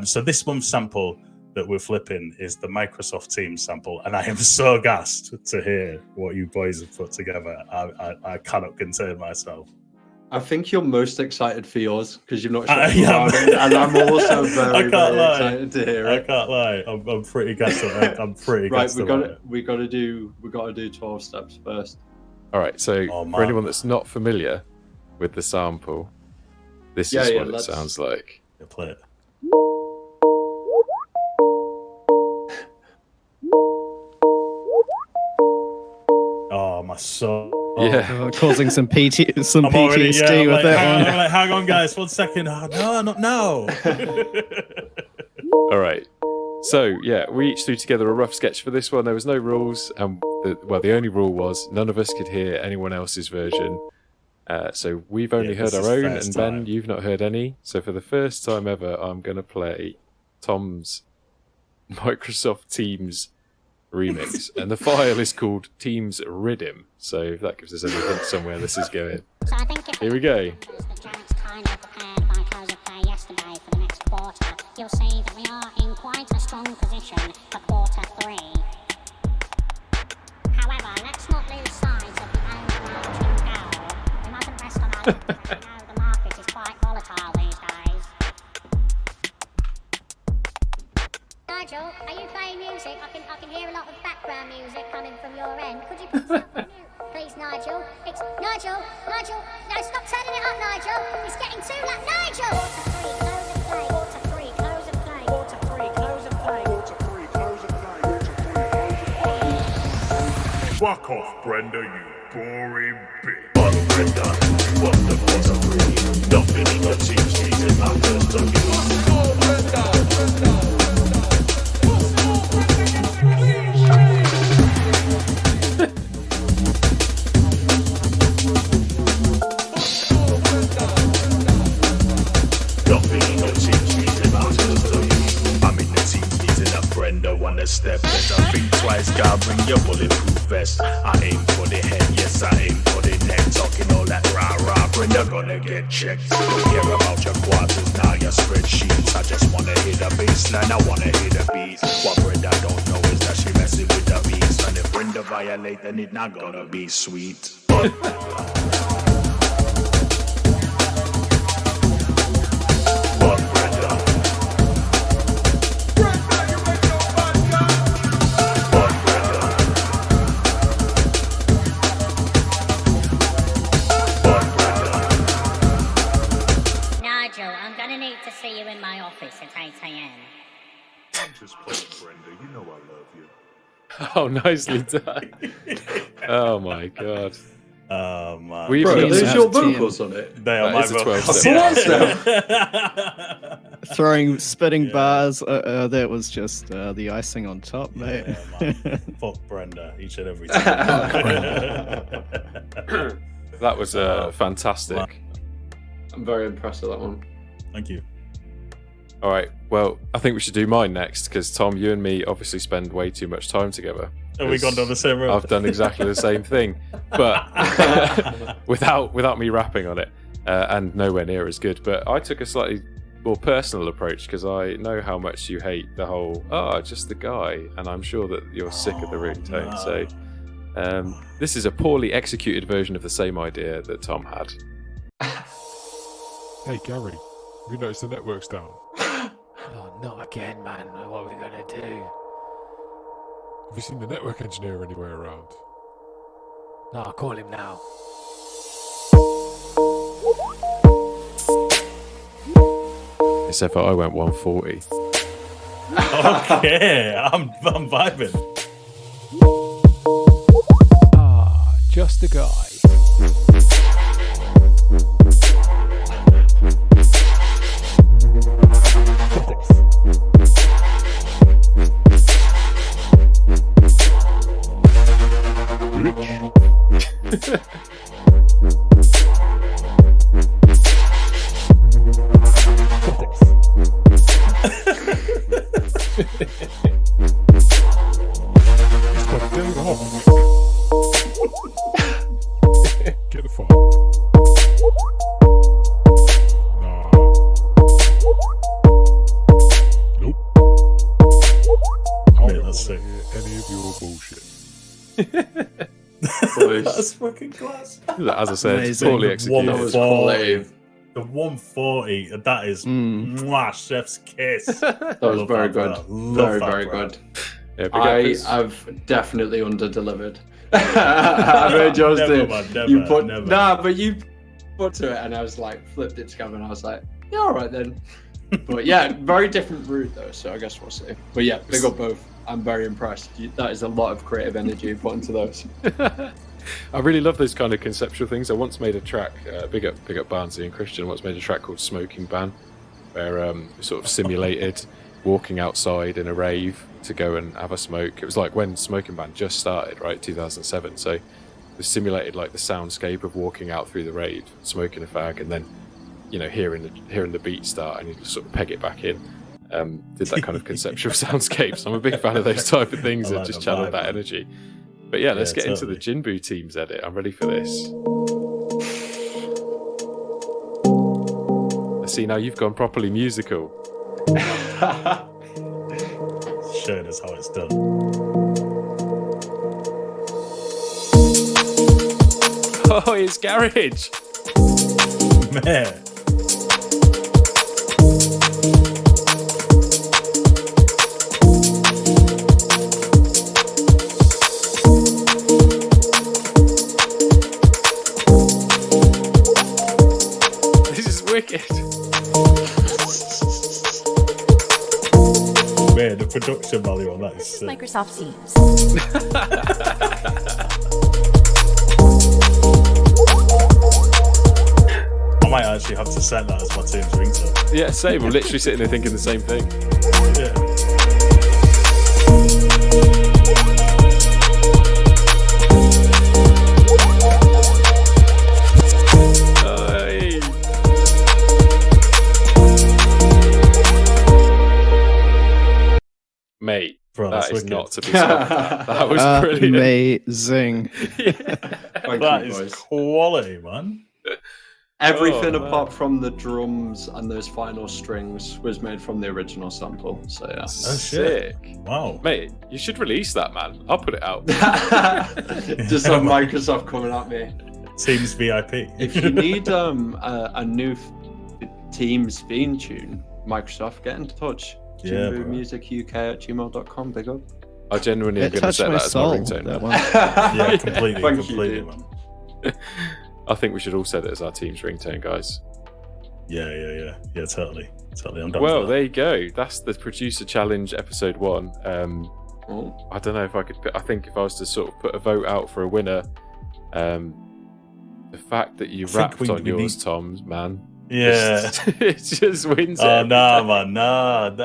So this month's sample that we're flipping is the Microsoft Teams sample, and I am so gassed to hear what you boys have put together. I cannot contain myself. I think you're most excited for yours because you've not shown me around it, and I'm also very excited to hear it. I can't lie. I'm pretty gassed. I'm pretty gassed. Right, we got to do 12 steps first. All right. So for anyone that's not familiar with the sample, this is what it sounds like. Play it. Oh, my soul. Yeah. Causing some PTSD with that one. I'm like, hang on, guys, 1 second. Oh, no, not now. All right. So, yeah, we each threw together a rough sketch for this one. There was no rules. And the only rule was none of us could hear anyone else's version. So we've only heard our own. And Ben, you've not heard any. So for the first time ever, I'm going to play Tom's Microsoft Teams remix, and the file is called Teams Rhythm. So if that gives us any hint somewhere this is going. Here we go. You'll see that we are in quite a strong position for quarter 3. However, let's not lose sight of the overarching goal. We mustn't rest on our laurels. The market is quite volatile these days. Nigel, are you playing music? I can hear a lot of background music coming from your end. Could you put yourself on mute, please, Nigel? It's Nigel. No, stop turning it up, Nigel. It's getting too loud, Nigel. Quarter 3, close and play. Quarter 3, close and play. Quarter 3, close and play. Quarter 3, close and play. Fuck off, Brenda, you boring bitch. But Brenda, what the quarter 3? Nothing in your team's reason matters to you. Wanna step, better think twice, gotta bring your bulletproof vest. I aim for the head, yes, I aim for the neck. Talking all that rah-rah, Brenda gonna get checked. Don't care about your quarters, now your spreadsheets. I just wanna hit the baseline, I wanna hit the beat. What Brenda don't know is that she messing with the beats. And if Brenda violate, then it not gonna be sweet. See you in my office at 8 a.m. I'm just playing, Brenda. You know I love you. Oh, nicely done. Oh my god. Oh man. We've Bro, got there's out your of 10. vocals on it. They are That my is a 12 vocals. step. Throwing spitting Yeah. bars. That was just the icing on top, mate. Yeah, man. Fuck Brenda each and every time. That was fantastic. I'm very impressed with that one. Thank you. All right. Well, I think we should do mine next because Tom, you and me obviously spend way too much time together. Have we gone down the same road? I've done exactly the same thing, but without me rapping on it, and nowhere near as good. But I took a slightly more personal approach because I know how much you hate the whole just the guy, and I'm sure that you're sick of the ringtone. No. So this is a poorly executed version of the same idea that Tom had. Hey Gary, we noticed the network's down. Oh, not again, man. What are we gonna do? Have you seen the network engineer anywhere around? No, I'll call him now. Except for I went 140. Okay, I'm vibing. Ah, just the guy. Get the fuck. Nah. Nope. I Mate, don't that's want sick. to hear any of your bullshit. Boys. That's fucking class. As I said, it's Amazing. poorly executed. That was quality. The 140, that is mwah, chef's kiss. That was very good. Very good. Yeah, big up his- I've definitely under-delivered. I heard yours Never, too. man, never, You put never. but you put to it, and I was like, flipped it together, and I was like, yeah, all right then. But yeah, very different route though, so I guess we'll see. But yeah, big up both. I'm very impressed. That is a lot of creative energy you put into those. I really love those kind of conceptual things. I once made a track, big up Barnsley and Christian, once made a track called Smoking Ban, where we sort of simulated walking outside in a rave to go and have a smoke. It was like when Smoking Ban just started, right, 2007. So we simulated like the soundscape of walking out through the rave, smoking a fag, and then, you know, hearing the beat start, and you just sort of peg it back in. Did that kind of conceptual soundscape. So I'm a big fan of those type of things I that like just the channel vibe, that man. energy. But yeah, let's Yeah, get into the Jinbu team's edit. I'm ready for this. I see now you've gone properly musical. Showing us how it's done. Oh, it's garage. Man. This is wicked. Man, the production value on that is sick. Microsoft Teams. I might actually have to set that as my team's ringtone. Yeah, same. I'm literally sitting there thinking the same thing. Yeah. Hey. Mate, Bro, that that's is wicked. not to be scoffed at. That was brilliant. Amazing. Thank That you, is boys. quality, man. Everything Oh, man. apart from the drums and those final strings was made from the original sample. So yeah. Oh, Sick. Wow. Mate, you should release that, man. I'll put it out. Just have Microsoft coming at me. Teams VIP. If you need a new Teams theme tune, Microsoft, get in touch. Yeah, bro. JinbuMusicUK@gmail.com. Big up. I genuinely am It going to touched set my that as my soul, ringtone that now. one. Yeah, completely, Thank you, completely, dude. man. I think we should all set it as our team's ringtone, guys. Yeah, totally. I'm down Well, for there you go. That's the producer challenge episode 1. I don't know if I could. I think if I was to sort of put a vote out for a winner, the fact that you rapped on yours, Tom, man. Yeah, it just wins. Oh no, man, no.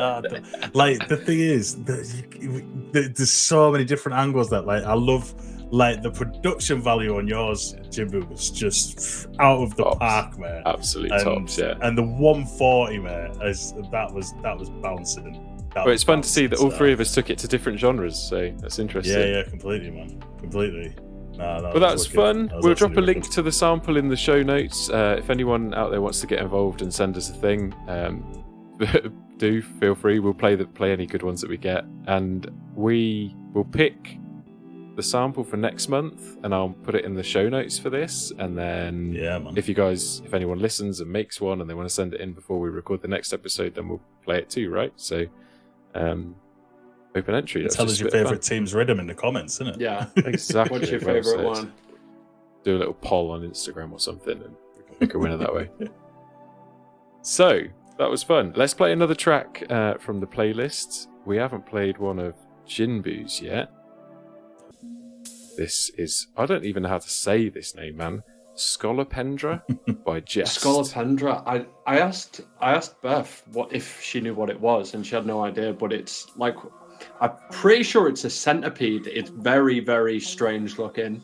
Like the thing is, there's so many different angles that like I love. Like the production value on yours, Jinbu, was just out of the park, mate. Absolute tops, yeah. And the 140, mate, that was bouncing. But it's fun to see that all three of us took it to different genres, so that's interesting. Yeah, completely, man, completely. Well, that's fun. We'll drop a link to the sample in the show notes. If anyone out there wants to get involved and send us a thing, do feel free. We'll play any good ones that we get, and we will pick the sample for next month, and I'll put it in the show notes for this. And then, if anyone listens and makes one, and they want to send it in before we record the next episode, then we'll play it too, right? So, open entry. Tell us your favourite team's rhythm in the comments, isn't it? Yeah, exactly. What's your favourite one? Do a little poll on Instagram or something, and we can pick a winner that way. So that was fun. Let's play another track from the playlist. We haven't played one of Jinbu's yet. This is, I don't even know how to say this name, man. Scolopendra by Jest. Scolopendra. I asked Beth if she knew what it was, and she had no idea. But it's like, I'm pretty sure it's a centipede. It's very, very strange looking.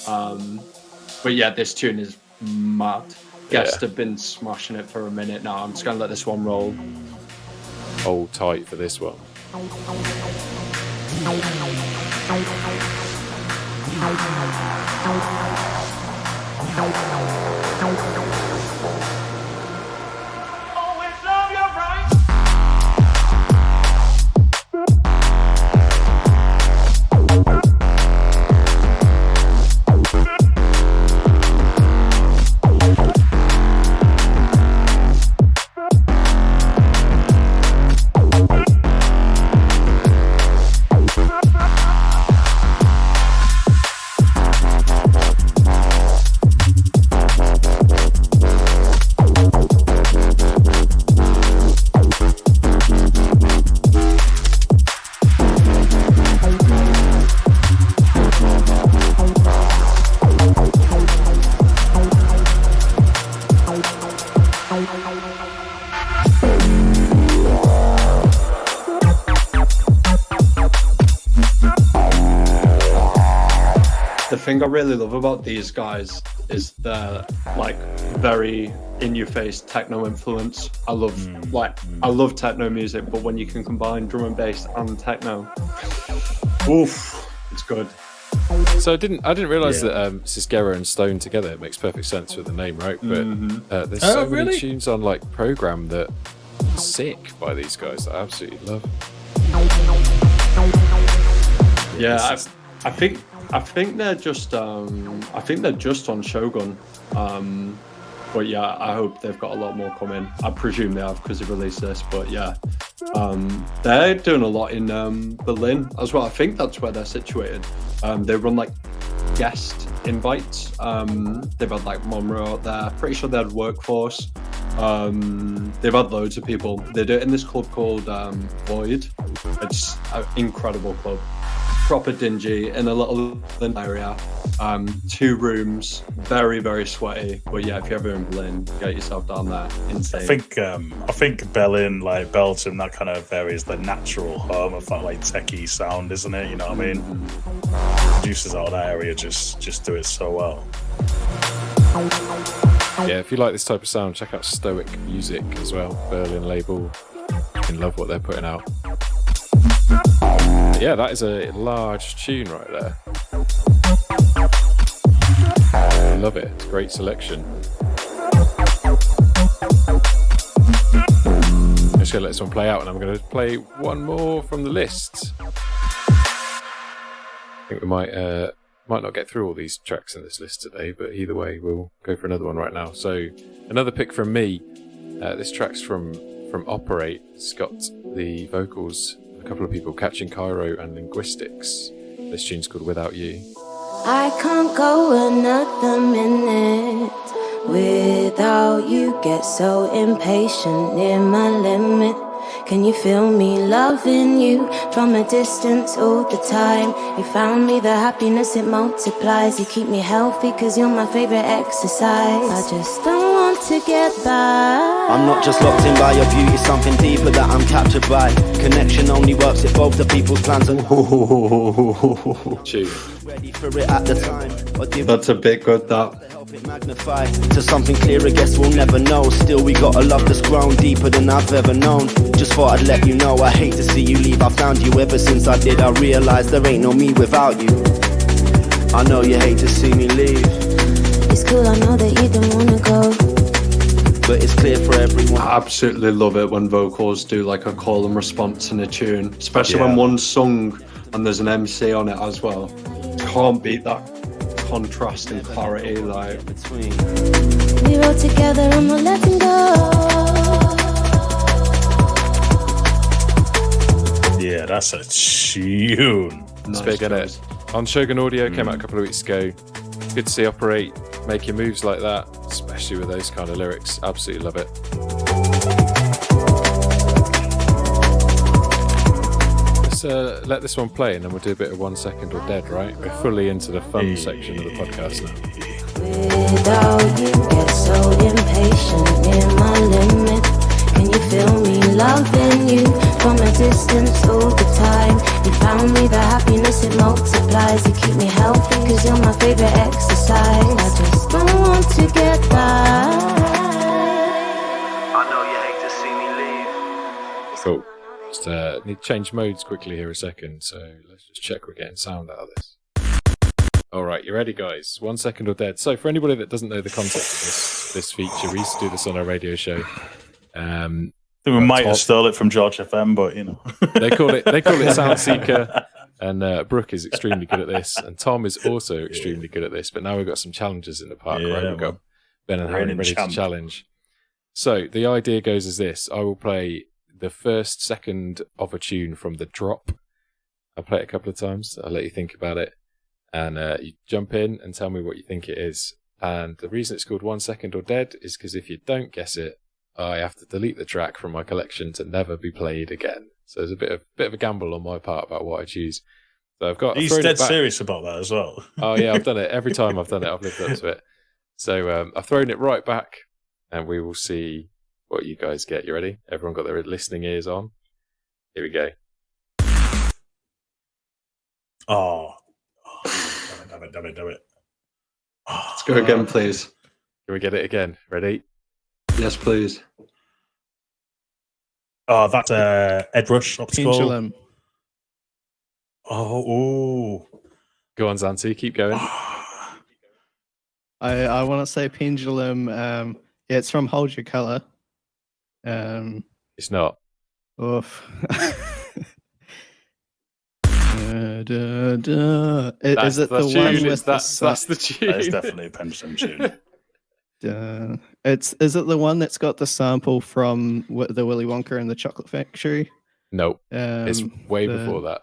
But yeah, this tune is mad. Guest have been smashing it for a minute now. I'm just gonna let this one roll. Hold tight for this one. The thing I really love about these guys is their like very in-your-face techno influence. I love techno music, but when you can combine drum and bass and techno, oof, it's good. So I didn't realize that Cisgera and Stone together. It makes perfect sense with the name, right? But there's so many tunes on like Program that are sick by these guys that I absolutely love. Yeah, I think they're just on Shogun. But yeah, I hope they've got a lot more coming. I presume they have because they released this. But yeah, they're doing a lot in Berlin as well. I think that's where they're situated. They run like guest invites. They've had like Monroe out there. Pretty sure they had Workforce. They've had loads of people. They do it in this club called Void. It's an incredible club. Proper dingy in a little area, 2 rooms, very, very sweaty. But yeah, if you're ever in Berlin, get yourself down there. Insane. I think Berlin, like Belgium, that kind of area is the natural home of that like techie sound, isn't it? You know what I mean? Producers out of that area just do it so well. Yeah, if you like this type of sound, check out Stoic Music as well. Berlin label. You can love what they're putting out. Yeah, that is a large tune right there. I love it. It's a great selection. I'm just going to let this one play out, and I'm going to play one more from the list. I think we might not get through all these tracks in this list today, but either way, we'll go for another one right now. So, another pick from me. This track's from Operate. It's got the vocals a couple of people, Catching Cairo and Linguistics. This tune's called Without You. I can't go another minute without you. Get so impatient near my limit. Can you feel me loving you from a distance all the time? You found me the happiness, it multiplies. You keep me healthy cause you're my favorite exercise. I just don't want to get by. I'm not just locked in by your beauty, something deeper that I'm captured by. Connection only works if both the people's plans are ready for it at the time. That's a bit good, that. It magnify to something clearer, guess we'll never know. Still we got a love that's grown deeper than I've ever known. Just thought I'd let you know I hate to see you leave. I found you ever since I did. I realised there ain't no me without you. I know you hate to see me leave. It's cool, I know that you don't wanna go, but it's clear for everyone. I absolutely love it when vocals do like a call and response in a tune, especially when one's sung and there's an MC on it as well. Can't beat that contrast and clarity, like between. We rode together, I'm not letting go. Yeah, that's a tune. It's big, isn't it? On Shogun Audio, came out a couple of weeks ago. Good to see Operate making moves like that, especially with those kind of lyrics. Absolutely love it. Let's let this one play and then we'll do a bit of 1 second or dead, right? We're fully into the fun section of the podcast now. Without you, get so impatient, near my limit. Can you feel me loving you from a distance all the time? You found me the happiness, it multiplies. You keep me healthy cause you're my favorite exercise. I just don't want to get by. I know you hate to see me leave. Cool. Just need to change modes quickly here a second, so let's just check we're getting sound out of this. Alright, you ready guys? 1 second or dead. So for anybody that doesn't know the concept of this feature, we used to do this on our radio show. I think we might have stole it from George FM, but you know. they call it Sound Seeker, and Brooke is extremely good at this, and Tom is also extremely good at this, but now we've got some challenges in the park, right? We've got Ben and Harry ready to challenge. So the idea goes as this: I will play the first second of a tune from the drop. I'll play it a couple of times. I'll let you think about it. And you jump in and tell me what you think it is. And the reason it's called 1 second or dead is because if you don't guess it, I have to delete the track from my collection to never be played again. So there's a bit of a gamble on my part about what I choose. So I've got. He's dead serious about that as well. Oh yeah, I've done it. Every time I've done it, I've lived up to it. So I've thrown it right back, and we will see what you guys get. You ready? Everyone got their listening ears on? Here we go. Oh. Damn it. Oh, let's go again, please. Can we get it again? Ready? Yes, please. Oh, that's Ed Rush, Optical. Pendulum. Oh. Go on, Zante. Keep going. I want to say Pendulum. Yeah, it's from Hold Your Color. It's not. Oof. Is it the one with that's the tune? That is definitely a Pendulum tune. Is it the one that's got the sample from the Willy Wonka and the Chocolate Factory? No, it's way before that.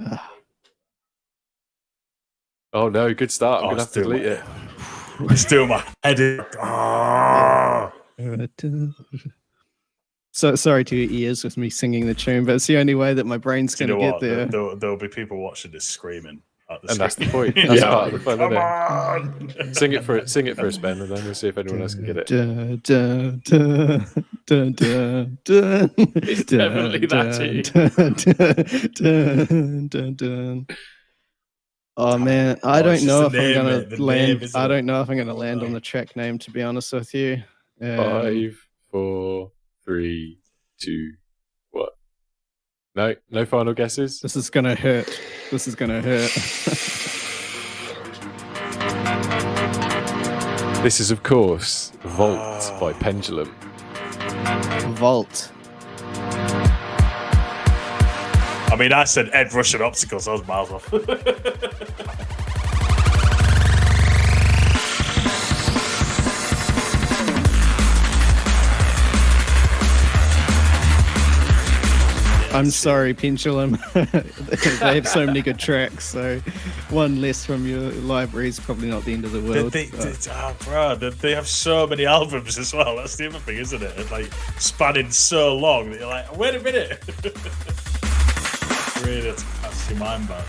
Oh no, good start. I'm gonna have to delete it. It's still my head. So sorry to your ears with me singing the tune, but it's the only way that my brain's going to get there. There'll be people watching this screaming. And that's the point. That's part of the fun, isn't it? Sing it for us, Ben, and then we'll see if anyone else can get it. It's definitely that tune. Oh man, I don't know if I'm gonna land. I don't know if I'm gonna land on the track name. To be honest with you. 5, 4, 3, 2, what? No final guesses. This is gonna hurt. This is gonna hurt. This is, of course, Vault by Pendulum. Vault. I mean, I said Ed Rush and Optical, so I was miles off. I'm sorry, Pendulum. They have so many good tracks, so one less from your library is probably not the end of the world. They have so many albums as well. That's the other thing, isn't it? It's like spanning so long that you're like, wait a minute. Really, to pass your mind back.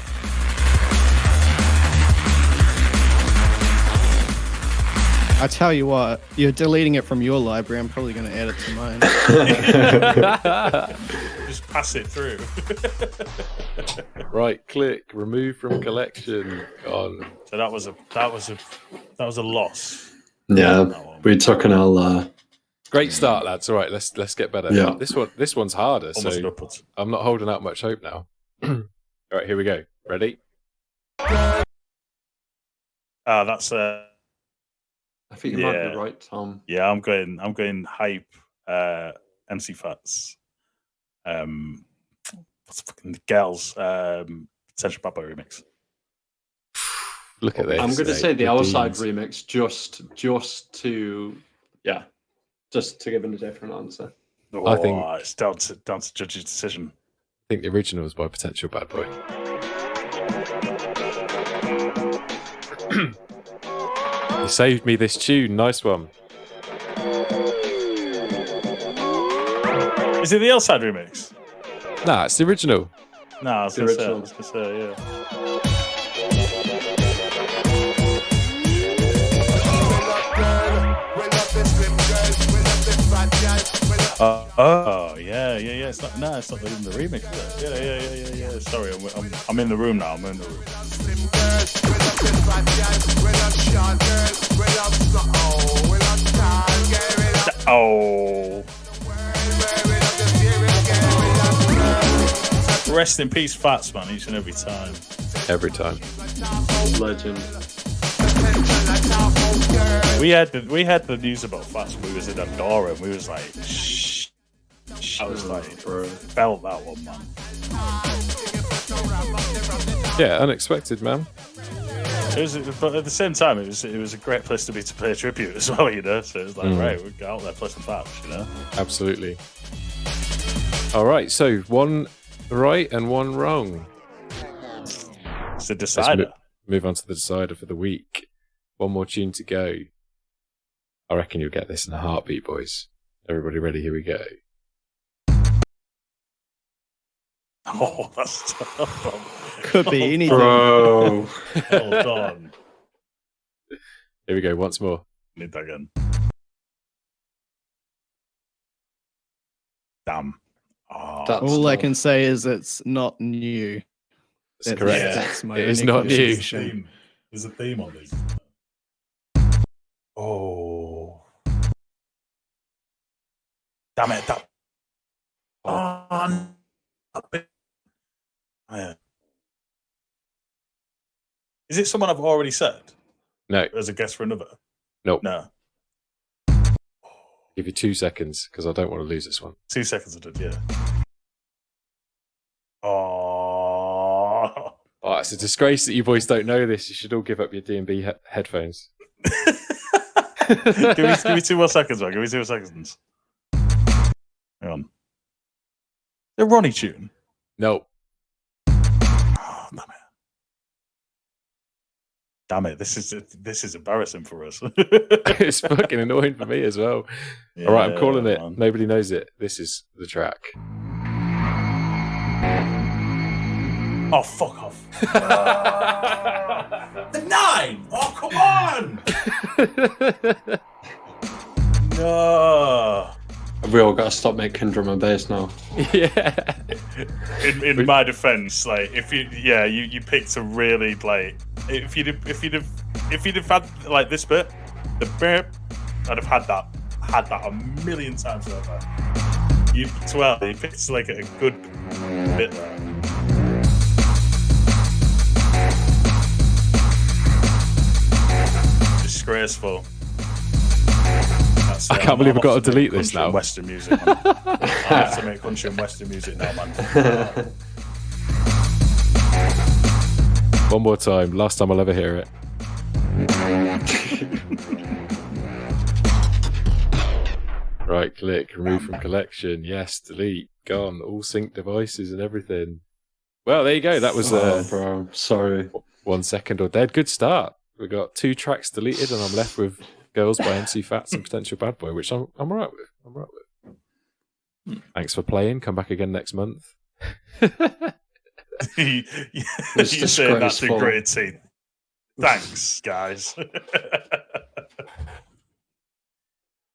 I tell you what, you're deleting it from your library. I'm probably going to add it to mine. Just pass it through. Right, click, remove from collection. Gone. So that was a loss. Yeah, we took an L. Great start, lads. All right, let's get better. Yeah. This one's harder. Almost so upwards. I'm not holding out much hope now. All right, here we go. Ready? That's I think you might be right, Tom. Yeah, I'm going hype. MC Fats. What's the fucking girls? Central Papa remix. Look at this. I'm going to say the outside remix just to give it a different answer. I think it's down to judge's decision. I think the original was by Potential Bad Boy. You saved me this tune. Nice one. Is it the outside remix? Nah, it's the original. No, it's the original. I was gonna say, yeah. Yeah. It's not even the remix. Is it? Yeah. Sorry, I'm in the room now. I'm in the room. Oh. Rest in peace, Fats, man, each and every time. Every time. Legend. We had the news about Fats when we was in Andorra, and we was like, shh. I was like, felt that one, man. Yeah, unexpected, man. But at the same time, it was a great place to be to pay tribute as well, you know. So it was like, right, we'll get out there, play some Fats, you know. Absolutely. All right, so one right and one wrong. It's the decider. Move on to the decider for the week. One more tune to go. I reckon you'll get this in a heartbeat, boys. Everybody ready? Here we go. Oh, that's tough. Could be anything. Bro. Hold on. Here we go, once more. Need that again. Damn. Oh, all I can say is it's not new. That's correct. Yeah. That's my it is not new. There's a theme on these. Oh. Damn it. Yeah. Is it someone I've already said? No. As a guest for another? Nope. No. Give you 2 seconds because I don't want to lose this one. 2 seconds I did, yeah. Oh, it's a disgrace that you boys don't know this. You should all give up your D&B headphones. give me 2 more seconds, man. Give me 2 more seconds. Hang on. The Ronnie tune? No. Oh, damn it. This is embarrassing for us. It's fucking annoying for me as well. Yeah, all right, I'm calling it. Man. Nobody knows it. This is the track. Oh, fuck off. The 9! Oh, come on! No. We all got to stop making drum and bass now. Yeah. In my defense, like if you picked a really like if you'd have had like this bit, the burp, I'd have had that a million times over. You picked like a good bit there. Disgraceful. I can't believe I've got to delete this now. Western music, man. I have to make country and Western music now, man. One more time. Last time I'll ever hear it. Right, click. Remove from collection. Yes, delete. gone. All sync devices and everything. Well, there you go. That was bro. Sorry. 1 second or dead. Good start. We got 2 tracks deleted, and I'm left with Girls by MC Fats and Potential Bad Boy, which I'm all right with. Thanks for playing. Come back again next month. You say that through gritted teeth. Thanks, guys.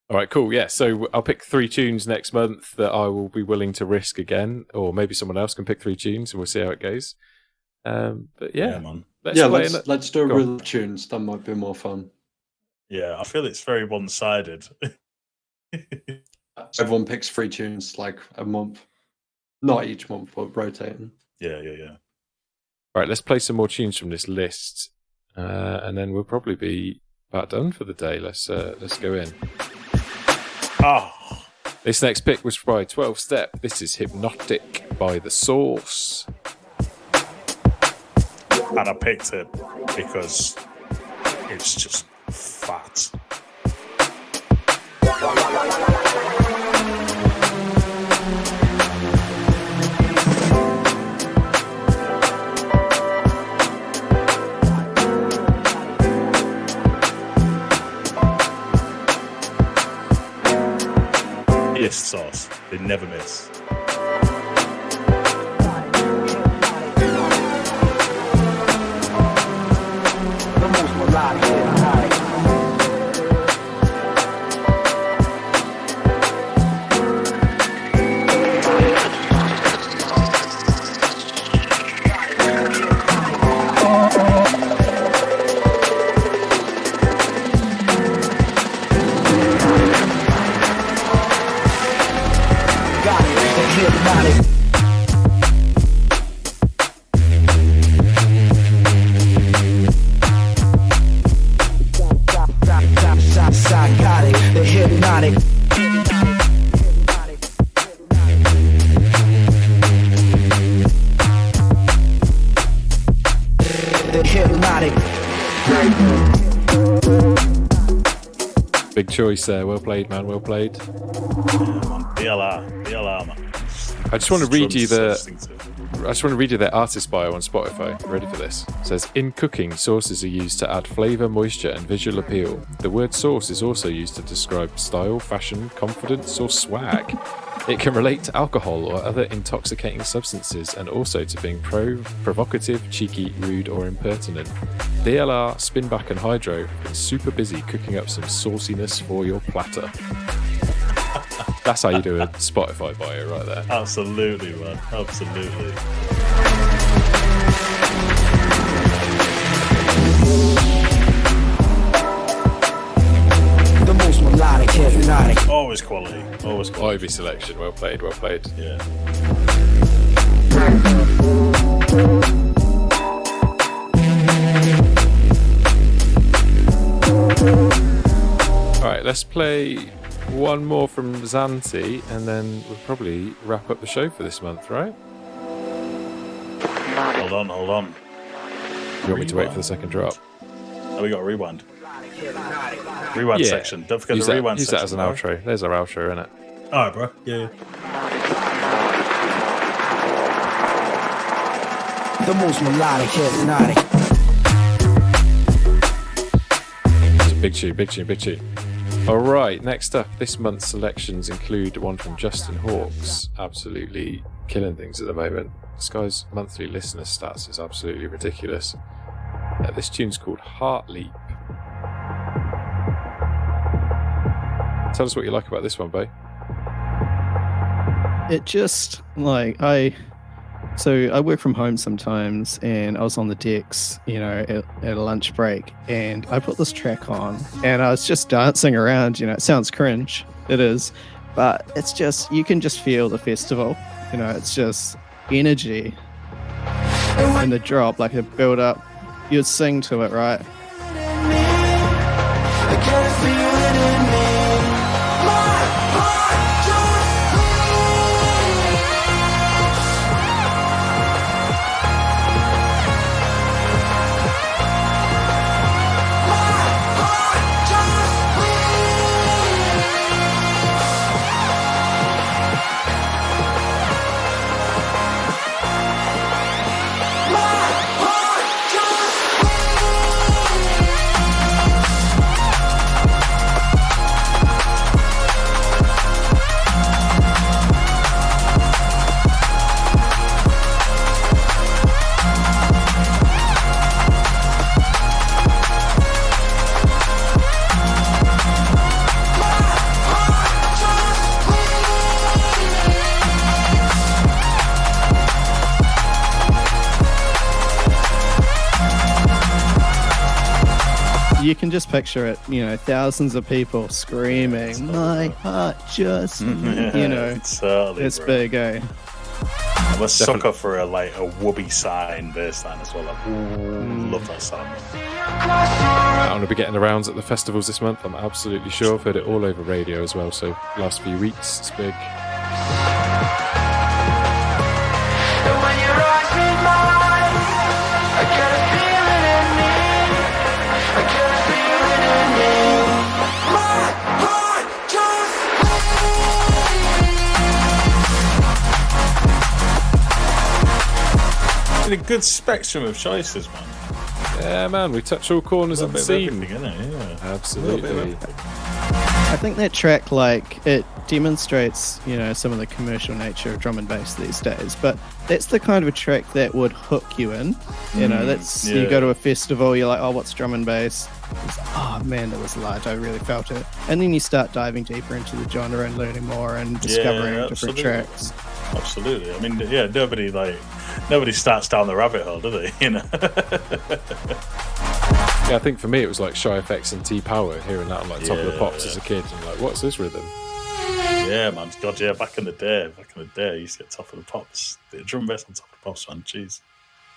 All right, cool. Yeah, so I'll pick 3 tunes next month that I will be willing to risk again, or maybe someone else can pick 3 tunes, and we'll see how it goes. But yeah, man. Let's do real tunes. That might be more fun. Yeah, I feel it's very one-sided. Everyone picks 3 tunes like a month, not each month, but rotating. Yeah. All right, let's play some more tunes from this list, and then we'll probably be about done for the day. Let's go in. This next pick was by 12 Step. This is Hypnotic by The Source. And I picked it because it's just fat. Yes, Sauce. They never miss. Big choice there. Well played, man. Well played. DLR, man. I just want to read you their artist bio on Spotify. Ready for this? It says, in cooking, sauces are used to add flavour, moisture and visual appeal. The word sauce is also used to describe style, fashion, confidence or swag. It can relate to alcohol or other intoxicating substances and also to being provocative, cheeky, rude or impertinent. DLR, Spinback and Hydro have been super busy cooking up some sauciness for your platter. That's how you do a Spotify bio right there. Absolutely, man. Absolutely. The most melodic, hypnotic. Always quality. Always quality. Ivy selection. Well played. Well played. Yeah. All right, let's play one more from Zante, and then we'll probably wrap up the show for this month, right? Hold on. You want me to wait for the second drop? Oh, we got a rewind. Rewind section. Don't forget the rewind section. Use that as an outro. There's our outro, innit? All right, bro. Yeah. The most melodic, hypnotic. It's a big tune. All right, next up, this month's selections include one from Justin Hawkes, absolutely killing things at the moment. This guy's monthly listener stats is absolutely ridiculous. This tune's called Heart Leap. Tell us what you like about this one, Bo. It just, I work from home sometimes, and I was on the decks, at a lunch break, and I put this track on, and I was just dancing around. It sounds cringe, it is, but it's just, you can just feel the festival. It's just energy in the drop, like a build up. You'd sing to it, right? you can just picture it. Thousands of people screaming, "My heart just," it's big, eh? I'm a sucker for a whoopee sign bass line as well. Love that sound. I'm going to be getting the rounds at the festivals this month. I'm absolutely sure. I've heard it all over radio as well. So last few weeks, it's big. A good spectrum of choices, man. Yeah, man, we touch all corners of the scene. Yeah. Absolutely. I think that track, it demonstrates, some of the commercial nature of drum and bass these days. But that's the kind of a track that would hook you in. You go to a festival, you're like, oh, what's drum and bass? It's like, oh man, that was large. I really felt it. And then you start diving deeper into the genre and learning more and discovering different tracks. Absolutely. I mean, nobody starts down the rabbit hole, do they? Yeah, I think for me it was like Shy FX and T Power, hearing that on Top of the Pops as a kid, and what's this rhythm? Yeah, man. God, yeah. Back in the day, I used to get Top of the Pops. The drum bass on Top of the Pops, man. Jeez.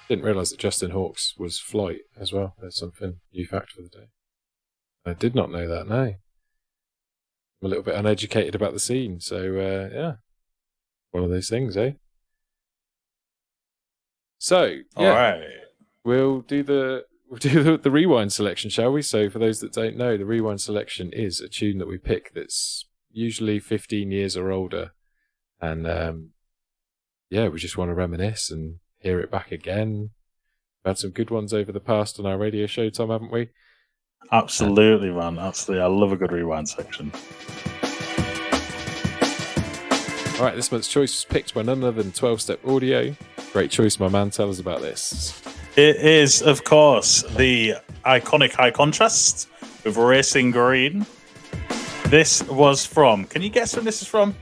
Didn't realise that Justin Hawkes was Flight as well. There's something new fact for the day. I did not know that. No, I'm a little bit uneducated about the scene, so yeah. One of those things, eh? So, yeah, all right. We'll do the rewind selection, shall we? So, for those that don't know, the rewind selection is a tune that we pick that's usually 15 years or older, and we just want to reminisce and hear it back again. We've had some good ones over the past on our radio show, Tom, haven't we? Absolutely, man. Absolutely, I love a good rewind section. All right, this month's choice was picked by none other than 12 Step Audio. Great choice, my man. Tell us about this. It is, of course, the iconic High Contrast with Racing Green. This was from... Can you guess when this is from?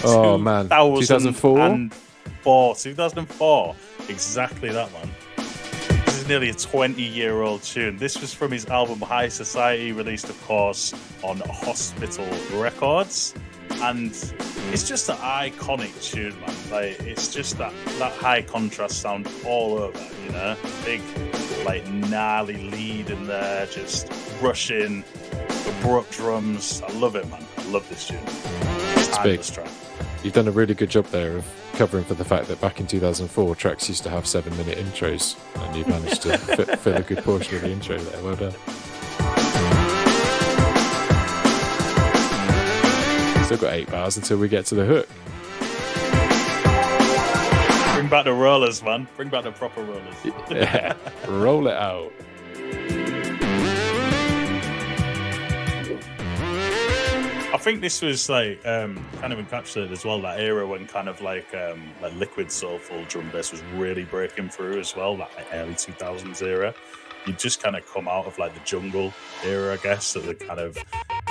Oh, man. 2004? 2004. Exactly that, man. This is nearly a 20-year-old tune. This was from his album High Society, released, of course, on Hospital Records. And it's just an iconic tune, man. It's just that high contrast sound all over, Big, gnarly lead in there, just rushing, abrupt drums. I love it, man. I love this tune. It's big. Track. You've done a really good job there of covering for the fact that back in 2004, tracks used to have 7-minute intros, and you've managed to fill a good portion of the intro there. Well done. Still got 8 bars until we get to the hook. Bring back the rollers, man. Bring back the proper rollers. Yeah, roll it out. I think this was kind of encapsulated as well, that era when kind of liquid soulful drum bass was really breaking through as well, that early 2000s era. You'd just kind of come out of the jungle era, I guess, that the kind of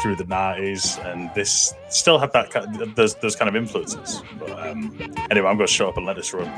through the 90s, and this still had that those kind of influences. But anyway, I'm going to shut up and let this run.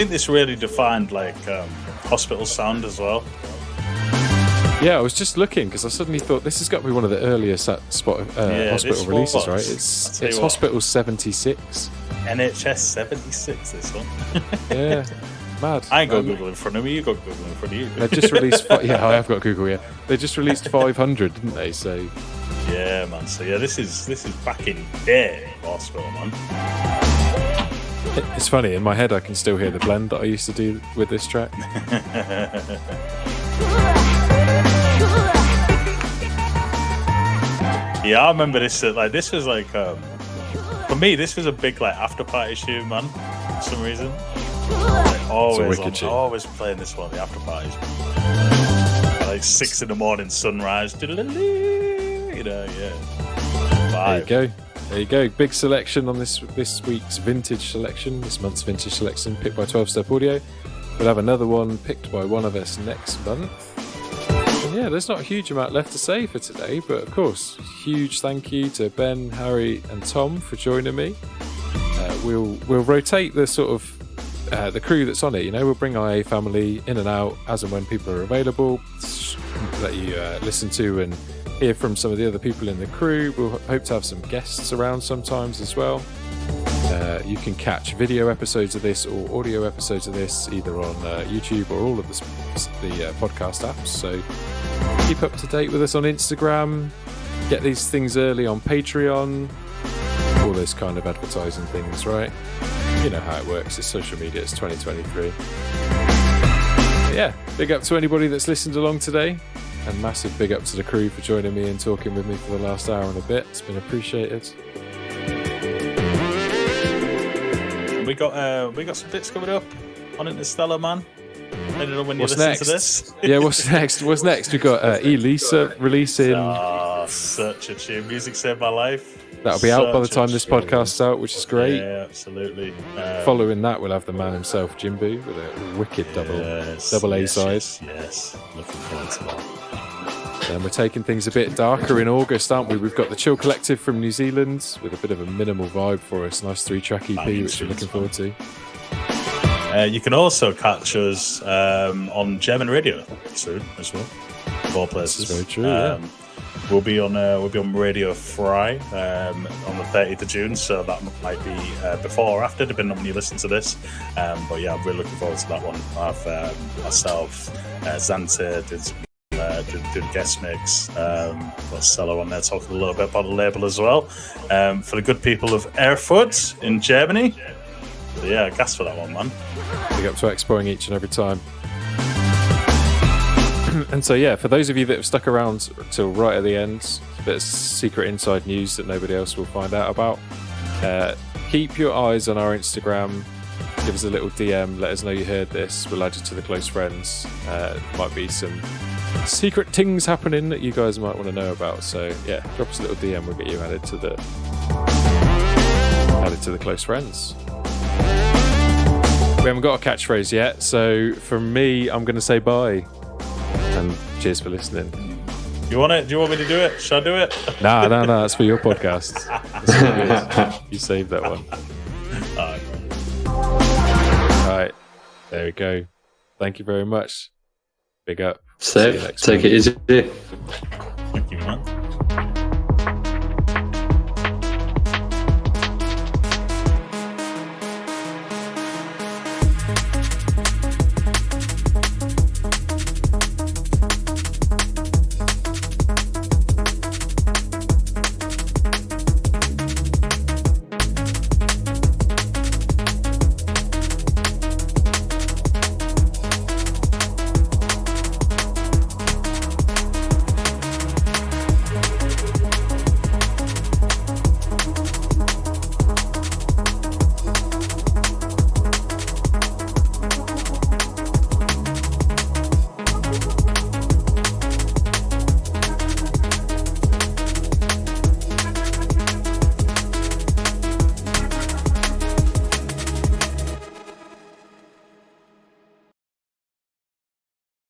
This really defined hospital sound as well. Yeah, I was just looking because I suddenly thought this has got to be one of the earliest hospital releases, right? It's Hospital 76. NHS 76, this one. Yeah, mad. I ain't got Google in front of me. You got Google in front of you. They just released. I have got Google. Yeah, they just released 500, didn't they? So Yeah, man. So yeah, this is back in day, Hospital, man. It's funny, in my head I can still hear the blend that I used to do with this track. Yeah, I remember this. Like, this was like, for me, this was a big like after party tune, man. For some reason, like, always playing this one at the after parties. Like 6 a.m, sunrise. You know, yeah. There you go. Big selection on this week's vintage selection. This month's vintage selection picked by 12 Step Audio. We'll have another one picked by one of us next month. And yeah, there's not a huge amount left to say for today, but of course, huge thank you to Ben, Harry, and Tom for joining me. We'll rotate the sort of the crew that's on it. You know, we'll bring IA family in and out as and when people are available. Let you listen to and hear from some of the other people in the crew. We'll hope to have some guests around sometimes as well. You can catch video episodes of this or audio episodes of this either on YouTube or all of the podcast apps. So keep up to date with us on Instagram. Get these things early on Patreon. All those kind of advertising things, right? You know how it works. It's social media. It's 2023. But yeah, big up to anybody that's listened along today. And massive big up to the crew for joining me and talking with me for the last hour and a bit. It's been appreciated. We got some bits coming up on Interstellar, man. I don't know when what's you listen next? to this. Yeah, what's next? What's next? We've got Elisa releasing. Such a tune. Music saved my life. That'll be out by the time this podcast's out, which is great. Yeah, absolutely. Following that, we'll have the man himself, Jinbu, with a wicked double A side. Yes. Looking forward to that. And we're taking things a bit darker in August, aren't we? We've got the Chill Collective from New Zealand with a bit of a minimal vibe for us. Nice 3-track EP, which we're looking forward to. You can also catch us on German radio soon as well. Of all places. That's very true. Yeah. We'll be on Radio Fry on the 30th of June, so that might be before or after, depending on when you listen to this. But yeah, I'm really looking forward to that one. I've myself, Zante did a guest mix. Got Cellar on there talking a little bit about the label as well. For the good people of Erfurt in Germany. So yeah, gas for that one, man. Big up to exploring each and every time. And so yeah, for those of you that have stuck around till right at the end, a bit of secret inside news that nobody else will find out about. Keep your eyes on our Instagram. Give us a little DM. Let us know you heard this. We'll add you to the close friends. Might be some secret things happening that you guys might want to know about. So yeah, drop us a little DM. We'll get you added to the close friends. We haven't got a catchphrase yet, so from me, I'm going to say bye. And cheers for listening. Do you want me to do it? Should I do it? No, that's for your podcast. You saved that one. All right, there we go. Thank you very much. Big up. Safe. Take it easy.